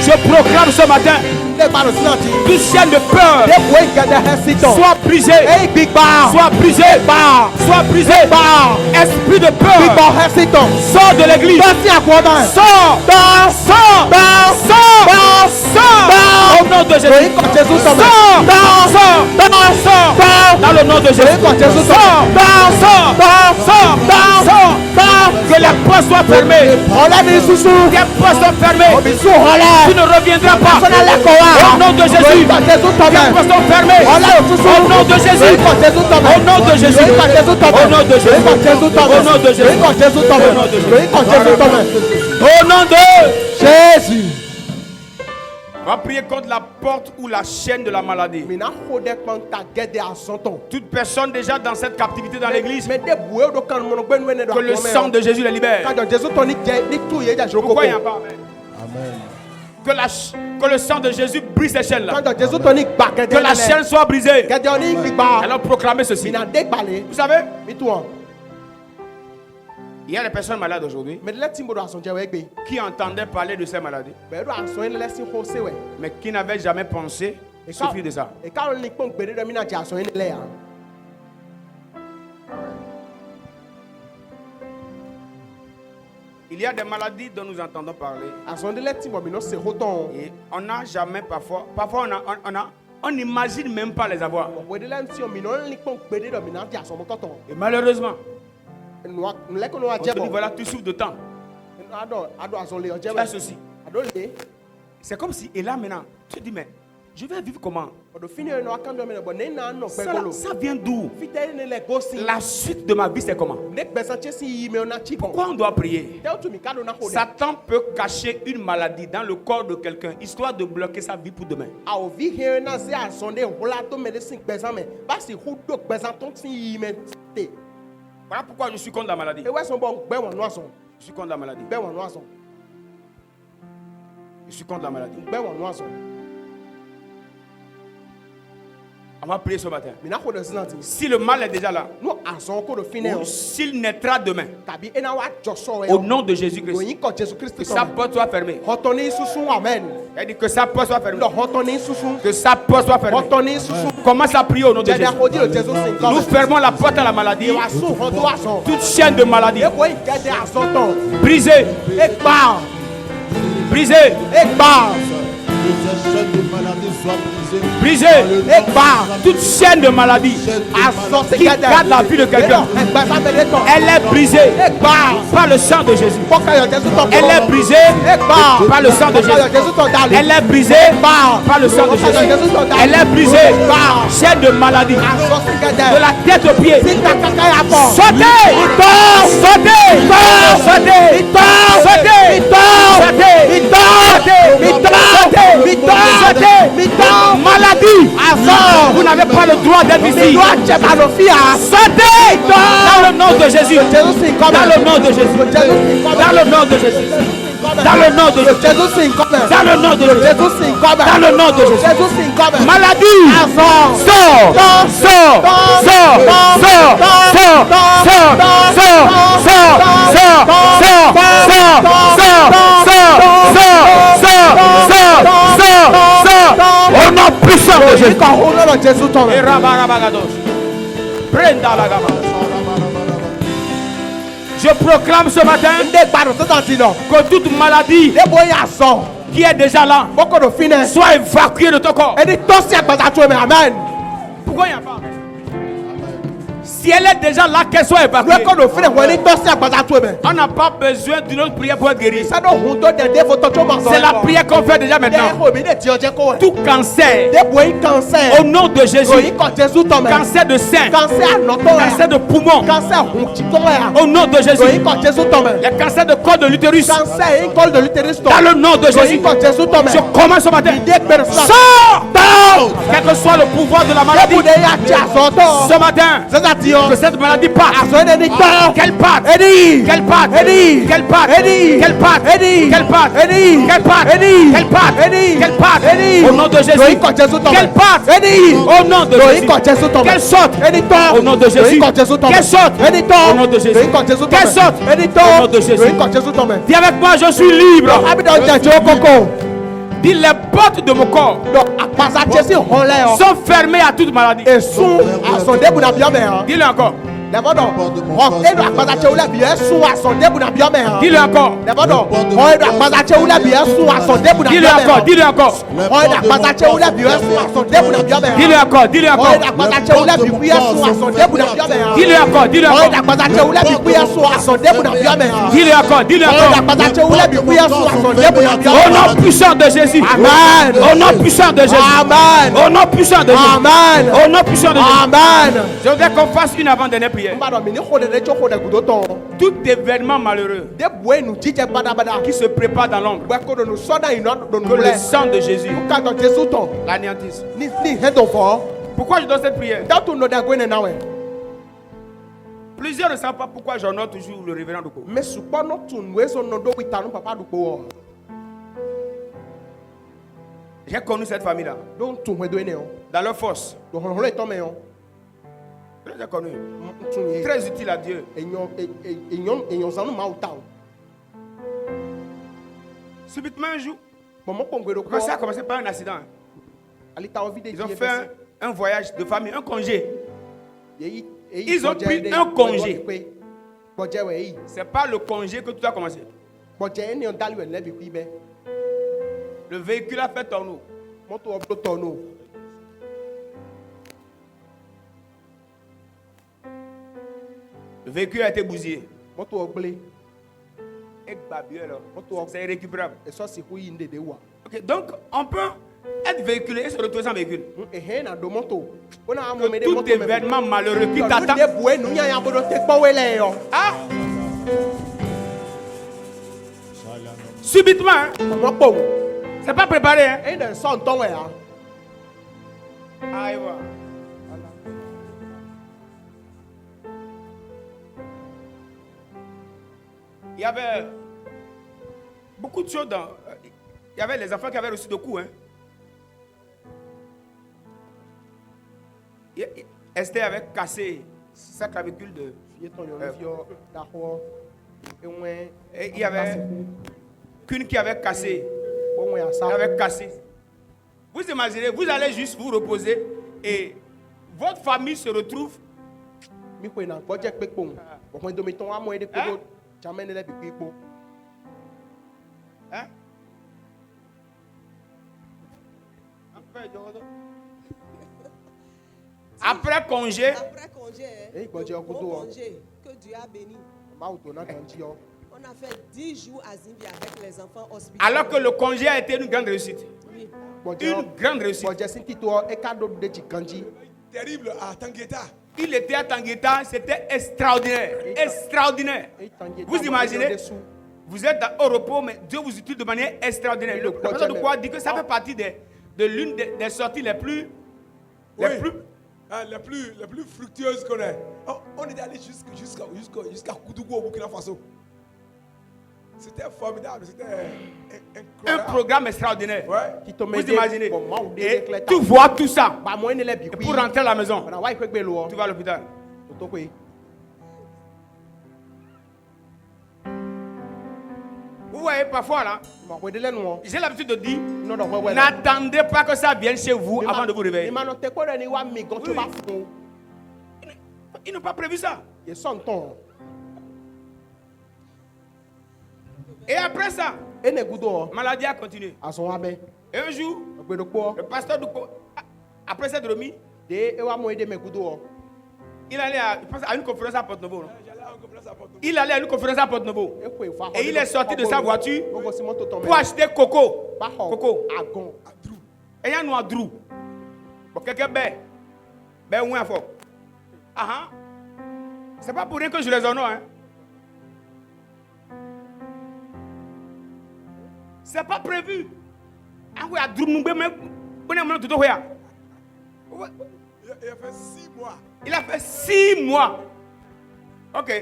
Je proclame ce matin, toute chaîne de peur soit brisée, soit brisée, soit brisée. Esprit de peur, sors de l'église, sors, au nom de Jésus, sors, dans le nom de Jésus, sors, que les portes soient fermées, les portes soient fermées, tu ne reviendras pas. Au nom de Jésus, les portes sont fermées. Au nom de Jésus, au nom de Jésus, au nom de Jésus, au nom de Jésus, au nom de Jésus. On va prier contre la porte ou la chaîne de la maladie. Toute personne déjà dans cette captivité dans l'église, que le sang de Jésus les libère. Pourquoi il n'y a pas? Amen. Que le sang de Jésus brise ces chaînes-là. Que la chaîne soit brisée. Alors proclamez ceci. Vous savez, il y a des personnes malades aujourd'hui qui entendaient parler de ces maladies, mais qui n'avaient jamais pensé souffrir de ça. Il y a des maladies dont nous entendons parler. Et on n'a jamais parfois on n'imagine même pas les avoir. Et malheureusement, on te dit voilà, tu souffres de temps. Tu as ceci. C'est comme si, et là maintenant, tu te dis mais je vais vivre comment? Ça vient d'où? La suite de ma vie c'est comment? Pourquoi on doit prier? Satan peut cacher une maladie dans le corps de quelqu'un histoire de bloquer sa vie pour demain. Voilà pourquoi je suis contre la maladie. Je suis contre la maladie. Je suis contre la maladie. On va prier ce matin. Si le mal est déjà là, ou s'il naîtra demain, au nom de Jésus-Christ, que sa porte soit fermée. Elle dit que sa porte soit fermée. Que sa porte soit fermée. Commence à prier au nom de Jésus. Nous fermons la porte à la maladie. Toute chaîne de maladie brisée. Brisée. Brisée. Toute chaîne de maladie qui garde la vie de quelqu'un, elle est brisée par le sang de Jésus. Elle est brisée par le sang de Jésus. Elle est brisée par le sang de Jésus. Elle est brisée. Chaîne de maladie de la tête aux pieds. Sautez. Maladie, vous n'avez pas le droit d'être ici. Sortez dans le nom de Jésus. Dans le nom de Jésus. Dans le nom de Jésus. Dans le nom de Jésus. Dans le nom de Jésus. Dans le nom de Jésus. Maladie, sors. Sors. Sors. Sors. Sors. Sors. Sors. Sors. Sors. Sors. Sors. Sors. Sors. Sors. Sors. Sors. Sors. Sors. Au nom puissant sang de Jésus. Et rabarabagados. Prenda la gamme. Je proclame ce matin que toute maladie qui est déjà là soit évacuée de ton corps. Pourquoi il n'y a pas? Si elle est déjà là, qu'elle soit évacuée. On n'a pas besoin d'une autre prière pour être guéri. C'est la prière qu'on fait déjà maintenant. Tout cancer, au nom de Jésus, cancer de sein, cancer de poumon, au nom de Jésus, les cancers de col de l'utérus, dans le nom de Jésus, je commence ce matin. Sors! Quel que soit le pouvoir de la maladie, ce matin, que cette maladie parte. Qu'elle parte. Qu'elle parte. Qu'elle parte. Qu'elle parte. Qu'elle parte. Qu'elle parte. Qu'elle parte. Qu'elle parte. Au nom de Jésus. Qu'elle parte. Au nom de Jésus. Qu'elle saute. Au nom de Jésus. Qu'elle saute. Au nom de Jésus. Qu'elle saute. Au nom de Jésus. Dis avec moi, je suis libre. Dis, les portes de mon corps sont fermées à toute maladie. Dis-le encore. Dis-le encore. Dis-le encore. Dis-le encore. Dis-le encore. Dis-le encore. Dis-le encore. Dis-le encore. Dis-le encore. Dis-le encore. Au nom puissant de Jésus. Amen. Au nom puissant de Jésus. Amen. Au nom puissant de Jésus. Amen. Au nom puissant de Jésus. Amen. Je voudrais qu'on fasse une avant-dernière prière. Tout événement malheureux qui se prépare dans l'ombre, que le sang de Jésus l'anéantisse. Pourquoi je donne cette prière? Plusieurs ne savent pas pourquoi j'honore toujours le révérend Duko. J'ai connu cette famille-là dans leur force. J'ai connu. Très utile à Dieu. Subitement un jour, ça a commencé par un accident. Ils ont fait un voyage de famille, un congé. Ils ont pris un congé. C'est pas le congé que tout a commencé. Le véhicule a fait tonneau. Le véhicule a été bousillé. C'est irrécupérable. Okay, donc, on peut être véhiculé et se retrouver sans véhicule. Que tout événement malheureux qui t'attend. Ah! Subitement, hein? C'est pas préparé. Hein? Ah, voilà. Il y avait beaucoup de choses dans. Il y avait les enfants qui avaient reçu des coups. Hein. Esther avait cassé sa clavicule de. Et il y avait qu'une qui avait cassé. Vous imaginez, vous allez juste vous reposer et votre famille se retrouve. Hein? Après congé, bon congé que Dieu a béni. On a fait 10 jours à Zimbi avec les enfants hospitaliers. Alors que le congé a été une grande réussite. Oui. Une grande réussite. Terrible à Tangueta. Il était à Tangueta, c'était extraordinaire. Extraordinaire. Vous imaginez? Vous êtes au repos, mais Dieu vous utilise de manière extraordinaire. Le président de quoi dit que ça fait partie de l'une des sorties les plus fructueuses qu'on ait. On est allé jusqu'à Koudougou au Burkina Faso. C'était formidable, c'était un programme extraordinaire. Ouais. Vous imaginez? Et tu vois tout ça. Et pour rentrer à la maison, tu vas à l'hôpital. vous voyez, parfois là, j'ai l'habitude de dire, n'attendez pas que ça vienne chez vous avant de vous réveiller. Oui. Ils n'ont pas prévu ça. Et après ça, maladie a continué. Et un jour, le pasteur Douko, après cette remise, il allait à une conférence à Porte-Nouveau. Il allait à une conférence à Porte-Nouveau. Et il est sorti de sa voiture pour acheter coco. Coco. Et il y a un Adrou. Pour quelqu'un ben où est fort. C'est pas pour rien que je les honore. C'est pas prévu. Il a fait 6 mois. Il a fait 6 mois. Ok.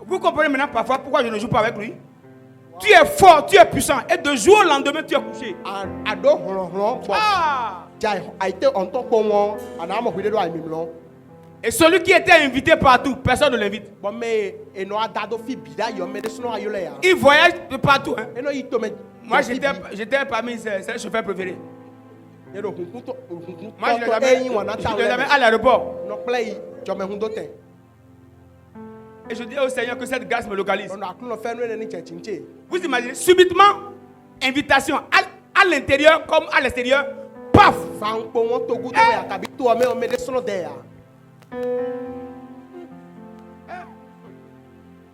Vous comprenez maintenant parfois pourquoi je ne joue pas avec lui. Tu es fort, tu es puissant. Et de jour au lendemain, tu es couché. Et celui qui était invité partout, personne ne l'invite. Il voyage de partout. Moi, j'étais parmi ses chauffeurs préférés. Moi, je les avais à l'aéroport. Et je dis au Seigneur que cette grâce me localise. Vous imaginez, subitement, invitation à l'intérieur comme à l'extérieur. Paf!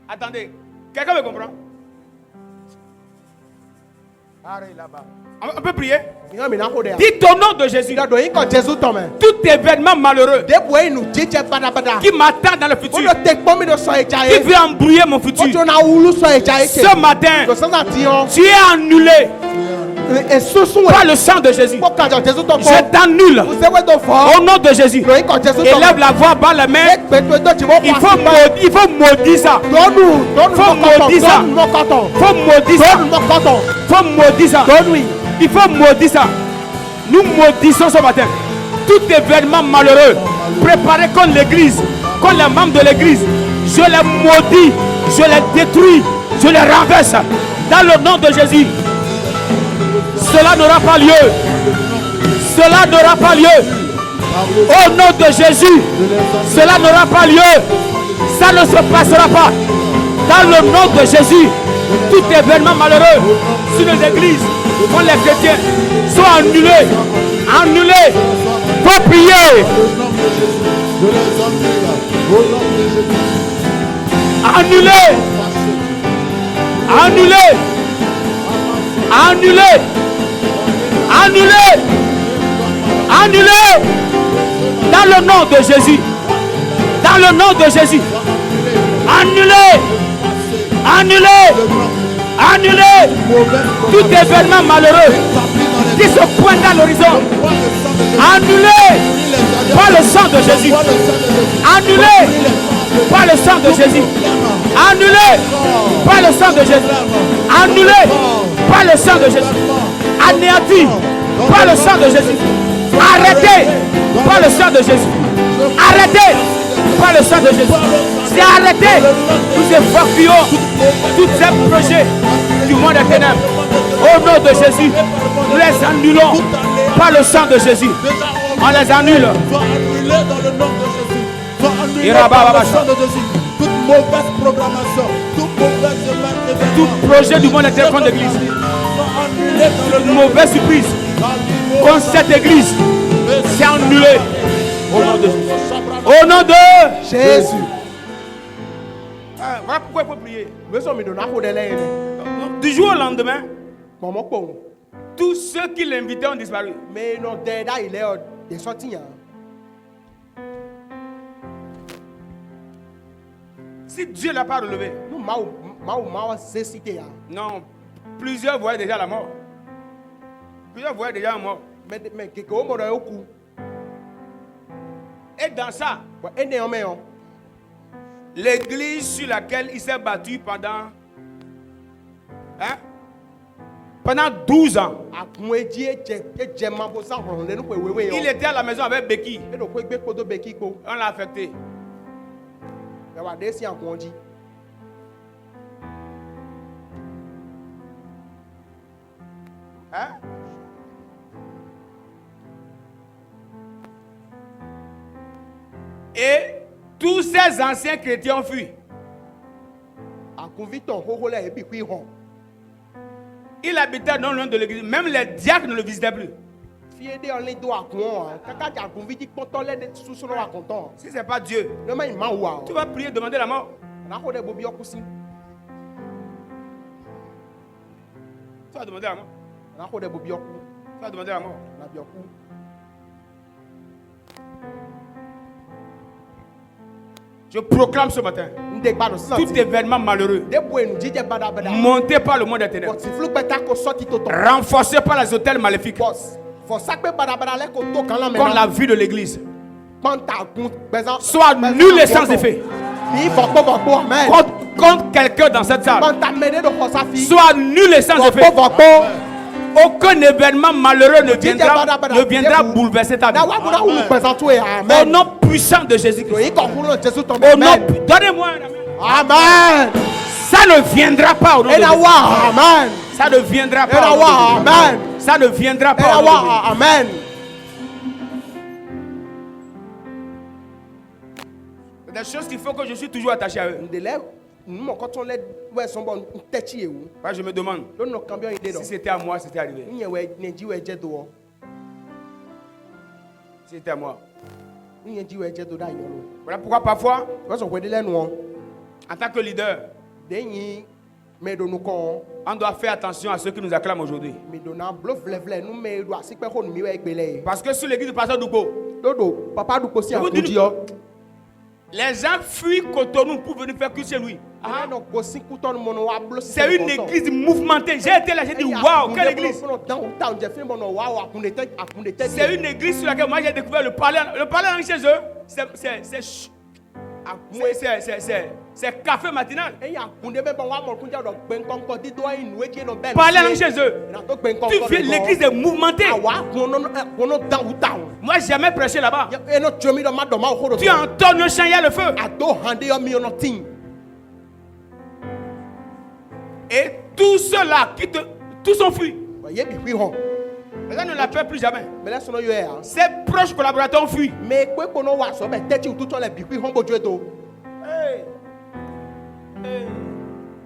Attendez, quelqu'un me comprend? On peut prier? Dites au nom de Jésus. Tout événement malheureux qui m'attend dans le futur, qui veut embrouiller mon futur, ce matin, tu es annulé par le sang de Jésus. Je t'annule au nom de Jésus. Élève la voix, bas la main. Il faut maudire ça. Faut maudire ça. Faut maudire ça. Faut maudire ça. Il faut maudire ça. Nous maudissons ce matin tout événement malheureux préparé contre l'église, contre les membres de l'église. Je les maudis, je les détruis, je les renverse dans le nom de Jésus. Cela n'aura pas lieu. Cela n'aura pas lieu. Au nom de Jésus, cela n'aura pas lieu. Ça ne se passera pas. Dans le nom de Jésus, tout événement malheureux sur les églises, pour les chrétiens, soit annulés. Annulés. Faut prier. Annulés. Annulés. Annulés. Annulés. Annulés. Dans le nom de Jésus. Dans le nom de Jésus. Annulés. Annulés. Annulés. Tout événement malheureux qui se pointe dans l'horizon. Annulés par le sang de Jésus. Annulés par le sang de Jésus. Annulés par le sang de Jésus. Annulés par le sang de Jésus. Anéantis par le sang de Jésus. Arrêtez par le sang de Jésus. Arrêtez par le sang de Jésus. C'est arrêté. Nous évacuons tous ces projets du monde des ténèbres. Au nom de Jésus, nous les annulons par le sang de Jésus. On les annule. Toute mauvaise programmation, tout projet du monde intérieur contre l'église, toute mauvaise surprise contre cette église, c'est annulé. Au nom de Jésus. Voilà pourquoi il faut prier. Du jour au lendemain, tous ceux qui l'invitaient ont disparu. Si Dieu ne l'a pas relevé, non, plusieurs voyaient déjà la mort. Plusieurs voyaient déjà la mort. Et dans ça, l'église sur laquelle il s'est battu pendant 12 ans. Il était à la maison avec Becky. On l'a affecté. Et tous ces anciens chrétiens ont fui. Il habitait non loin de l'église. Même les diacres ne le visitaient plus. Si ce n'est pas Dieu, tu vas prier, demander la mort. Tu vas demander la mort. Tu vas demander la mort. Je proclame ce matin tout événement malheureux monté par le monde des ténèbres, renforcé par les hôtels maléfiques, contre la vie de l'église, soit nul et sans effet. Contre quelqu'un dans cette salle, soit nul et sans effet. Aucun événement malheureux ne viendra bouleverser ta vie. Au nom puissant de Jésus-Christ. Donnez-moi un amen. Ça ne viendra pas au nom de Jésus. Amen. Ça ne viendra pas au nom de Jésus. Amen. Ça ne viendra pas au nom de Jésus. Amen. Des choses qu'il faut que je suis toujours attaché à eux. Moi, je me demande si c'était à moi, c'était arrivé. Si c'était à moi. Voilà pourquoi parfois, en tant que leader, on doit faire attention à ceux qui nous acclament aujourd'hui. Parce que sur l'église de Pasteur Douko, les gens fuient Cotonou pour venir faire culte chez lui. C'est une église mouvementée. J'ai été là, j'ai dit waouh, quelle église! C'est une église sur laquelle moi j'ai découvert le parler chez eux. C'est café matinal. Parler chez eux. Tu viens, l'église est mouvementée. Moi, j'ai jamais prêché là-bas. Tu entonnes le chant, il y a le feu. Et tous ceux-là tous sont fuis. Les gens ne l'appellent plus jamais. Ses proches collaborateurs ont fui.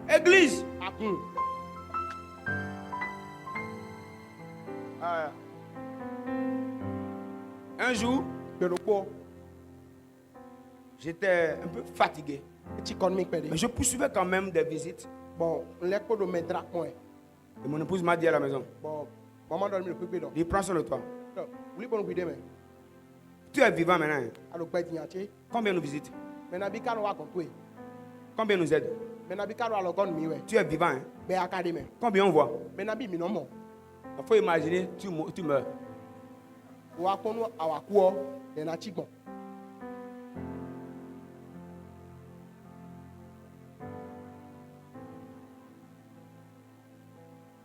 Église. Un jour, j'étais un peu fatigué. Mais je poursuivais quand même des visites. Et mon épouse m'a dit à la maison, il prend sur le toit. Tu es vivant maintenant. Combien nous visites? Combien nous aide? Tu es vivant. Combien on voit? Il faut imaginer, tu meurs.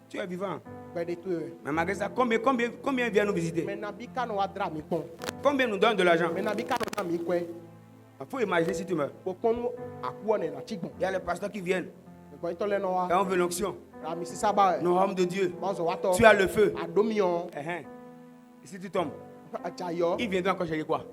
Tu es vivant. Mais malgré ça, combien vient nous visiter? Combien nous donne de l'argent? Il faut imaginer si tu meurs. Il y a les pasteurs qui viennent. Et on veut l'onction. Nos hommes de Dieu. Tu as le feu. Et si tu tombes, il viendra encore chercher quoi?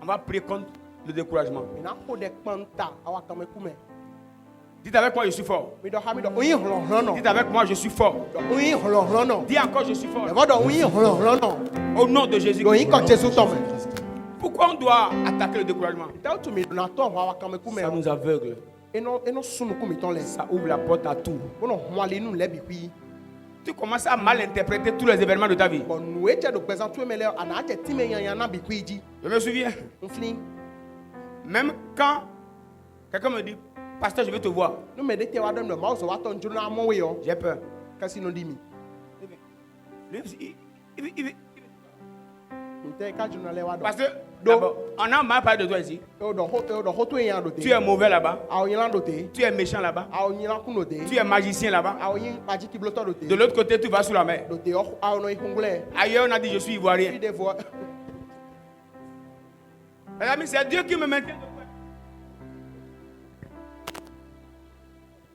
On va prier contre le découragement. Dites avec moi, je suis fort. Dites avec moi, je suis fort. Dis encore, je suis fort. Au nom de Jésus. Pourquoi on doit attaquer le découragement? Ça nous aveugle. Ça ouvre la porte à tout. Tu commences à mal interpréter tous les événements de ta vie. Je me souviens. Même quand quelqu'un me dit, pasteur, je veux te voir. J'ai peur. Parce que on a mal parlé de toi ici. Tu es mauvais là-bas. Tu es méchant là-bas. Tu es magicien là-bas. De l'autre côté, tu vas sous la mer. Ailleurs, on a dit je suis ivoirien. Mes amis, c'est Dieu qui me maintient.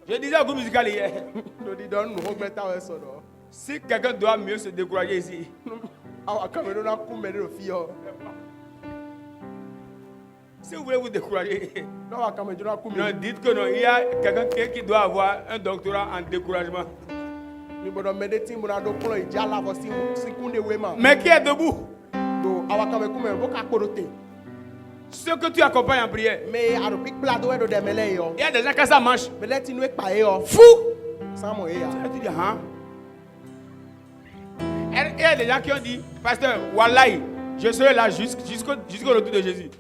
Je disais au groupe musical hier. Si quelqu'un doit mieux se décourager ici. Si vous voulez vous décourager, non, dites que non, il y a quelqu'un qui doit avoir un doctorat en découragement. Mais qui est debout? Ceux que tu accompagnes en prière. Il y a des gens qui ça marche. Fou! Tu dis, hein? Il y a des gens qui ont dit, pasteur, Wallahi, je serai là jusqu'au retour de Jésus.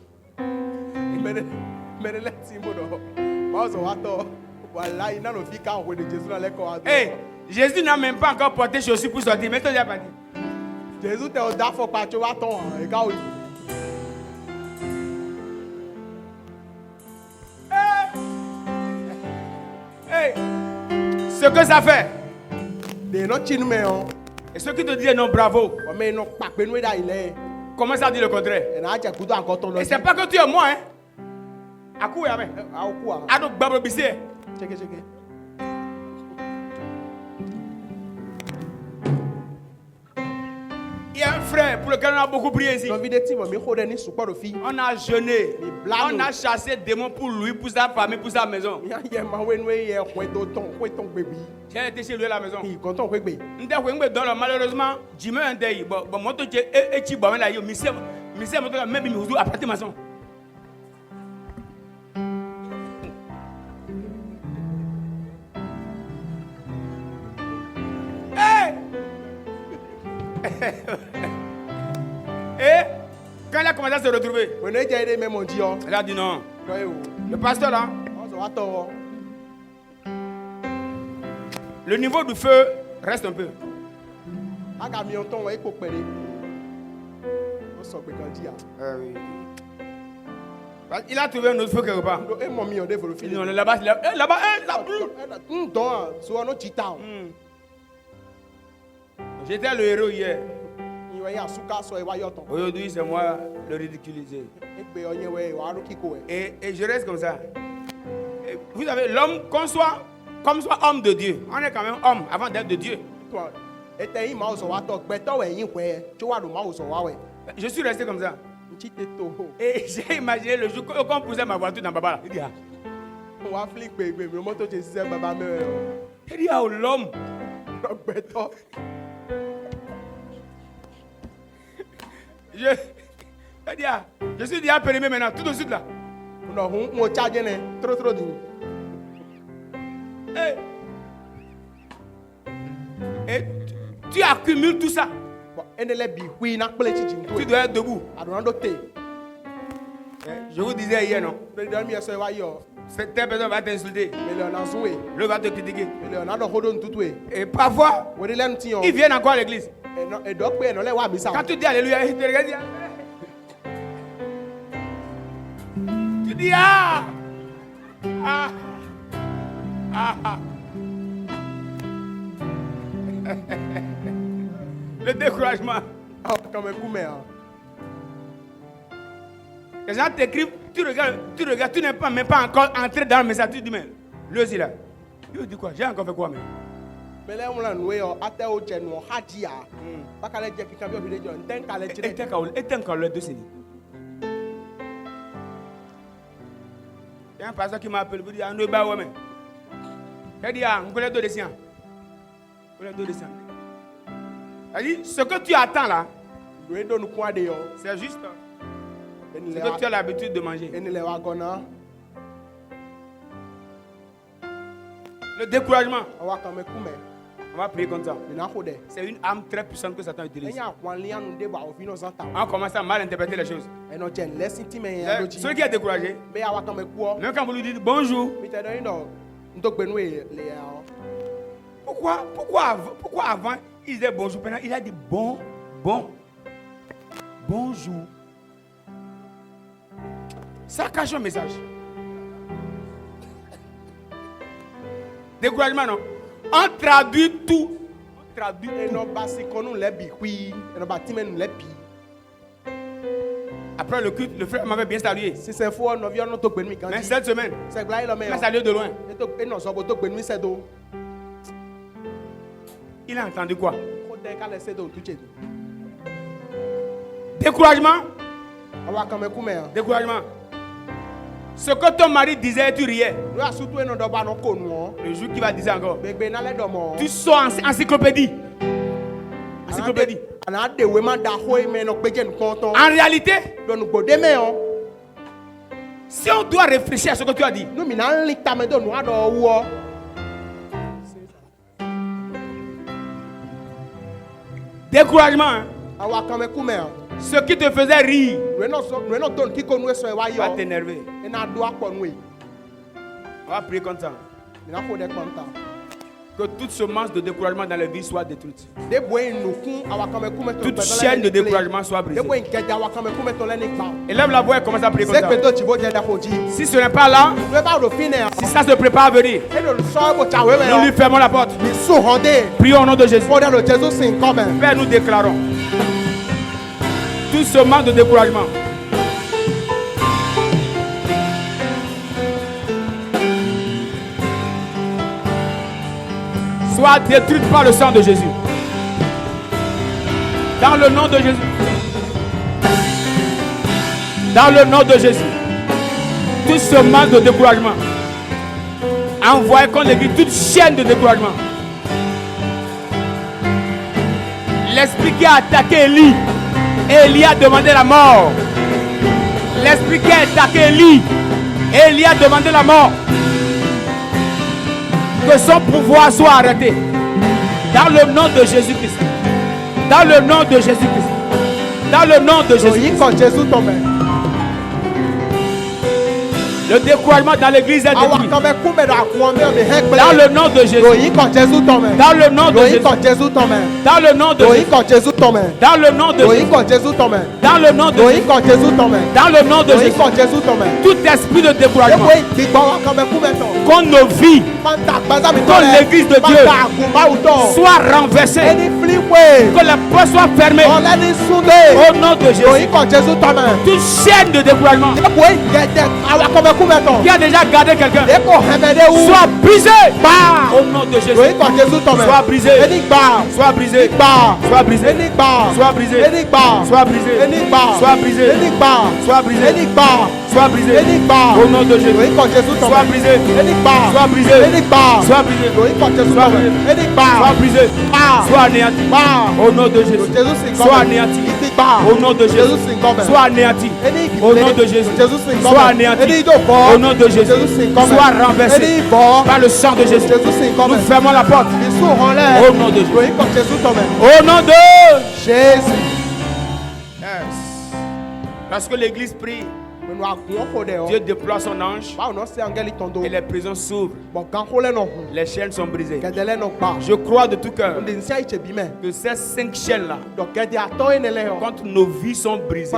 Hey, Jésus n'a même pas encore porté chaussures pour sortir. Mais tu n'as pas dit. Jésus t'a dit faut pas tu vas ton. Hey, ce que ça fait. Et ceux qui te disent non, bravo. Commence à dire le contraire. Et c'est pas que tu es moi, hein. Il y a un frère pour lequel on a beaucoup prié ici. On a jeûné. On a chassé des démons pour lui, pour sa famille, pour sa maison. J'ai été chez lui à la maison. Malheureusement, je me suis dit, et quand il a commencé à se retrouver, il a dit non. Le pasteur là, le niveau du feu reste un peu. Il a trouvé un autre feu quelque part. Il dit non, là-bas, j'étais le héros hier. Aujourd'hui, c'est moi le ridiculisé. Et je reste comme ça. Et vous savez, l'homme, comme soit homme de Dieu, on est quand même homme avant d'être de Dieu. Je suis resté comme ça. Et j'ai imaginé le jour qu'on poussait ma voiture dans Baba. Il dit ah. Il dit ah, l'homme. Je suis déjà périmé maintenant, tout de suite là. Et tu accumules tout ça. Tu dois être debout. Je vous disais hier, non? Cette personne va t'insulter. L'autre va te critiquer. Et parfois, ils viennent encore à l'église. Quand tu dis alléluia, il te regarde. Tu dis ah! Ah! Ah! Le découragement. Les gens t'écrivent, tu regardes, tu n'es pas même pas encore entré dans le message. Tu dis mais lui aussi là. Il dit quoi? J'ai encore fait quoi mais? Il y a un pasteur qui m'a appelé pour dire il dit on connaît deux décisions. Il dit ce que tu attends là, c'est juste ce que tu as l'habitude de manger. Le découragement. On va prier comme ça. C'est une arme très puissante que Satan utilise. On commence à mal interpréter les choses. Celui qui est découragé, même quand vous lui dites bonjour, pourquoi avant il disait bonjour, maintenant il a dit bonjour. Ça cache un message. Découragement, non? On traduit tout. Après le culte, le frère m'avait bien salué. Si c'est faux, nous viens notre béni. Mais cette semaine, c'est blague là mais. il m'a salué de loin. Il a entendu quoi? Découragement. Découragement. Ce que ton mari disait, tu riais. Le jour qui va dire encore. Tu sors encyclopédie. Encyclopédie. En réalité, si on doit réfléchir à ce que tu as dit, découragement, hein? Ce qui te faisait rire va t'énerver. On va prier comme ça. Que toute semence de découragement dans la vie soit détruite. Toute chaîne de découragement soit brisée. Élève la voix et commence à prier comme ça. Si ce n'est pas là, si ça se prépare à venir, nous lui fermons la porte. Prions au nom de Jésus. Père, nous déclarons toute semence de découragement soit détruite par le sang de Jésus. Dans le nom de Jésus. Dans le nom de Jésus. Toute semence de découragement. Envoyez contre l'église toute chaîne de découragement. L'esprit qui a attaqué Élie, Élie a demandé la mort. L'esprit qui a attaqué Élie, Élie a demandé la mort. Que son pouvoir soit arrêté. Dans le nom de Jésus-Christ. Dans le nom de Jésus-Christ. Dans le nom de Jésus-Christ. Le découragement dans l'église est détruit. Dans le nom de Jésus. Dans le nom de Jésus. Dans le nom de Jésus. Dans le nom de Jésus. Dans le nom de Jésus. Dans le nom de Jésus. Tout esprit de découragement contre nos vies, contre l'église de Dieu, soit renversé. Que la porte soit fermée. Au nom de Jésus. Toute chaîne de découragement qui a déjà gardé quelqu'un soit brisé au nom de Jésus. Soit brisé. Soit brisé. Soit brisé. Soit brisé. Soit brisé. Soit brisé. Soit brisé. Soit brisé. Au nom de Jésus. Soit brisé. Soit brisé. Soit brisé. Soit brisé. Soit anéanti. Au nom de Jésus. Soit anéanti. Au nom de Jésus. Soit anéanti. Au nom de Jésus. Soit anéanti. Au nom de Jésus. Soit renversé par le sang de Jésus. Nous fermons la porte. Au nom de Jésus. Au nom de Jésus. Yes. Parce que l'église prie, Dieu déploie son ange et les prisons s'ouvrent. Les chaînes sont brisées. Je crois de tout cœur que ces 5 chaînes-là contre nos vies sont brisées.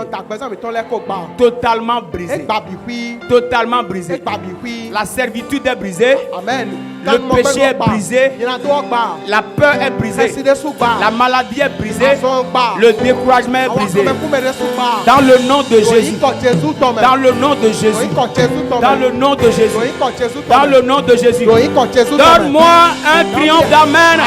Totalement brisées. Totalement brisées. La servitude est brisée. Amen. Le péché est brisé. La peur est brisée. La maladie est brisée. Le découragement est brisé. Dans le nom de Jésus. Dans le nom de Jésus. Dans le nom de Jésus. Dans le nom de Jésus. Donne-moi un triomphe d'amen.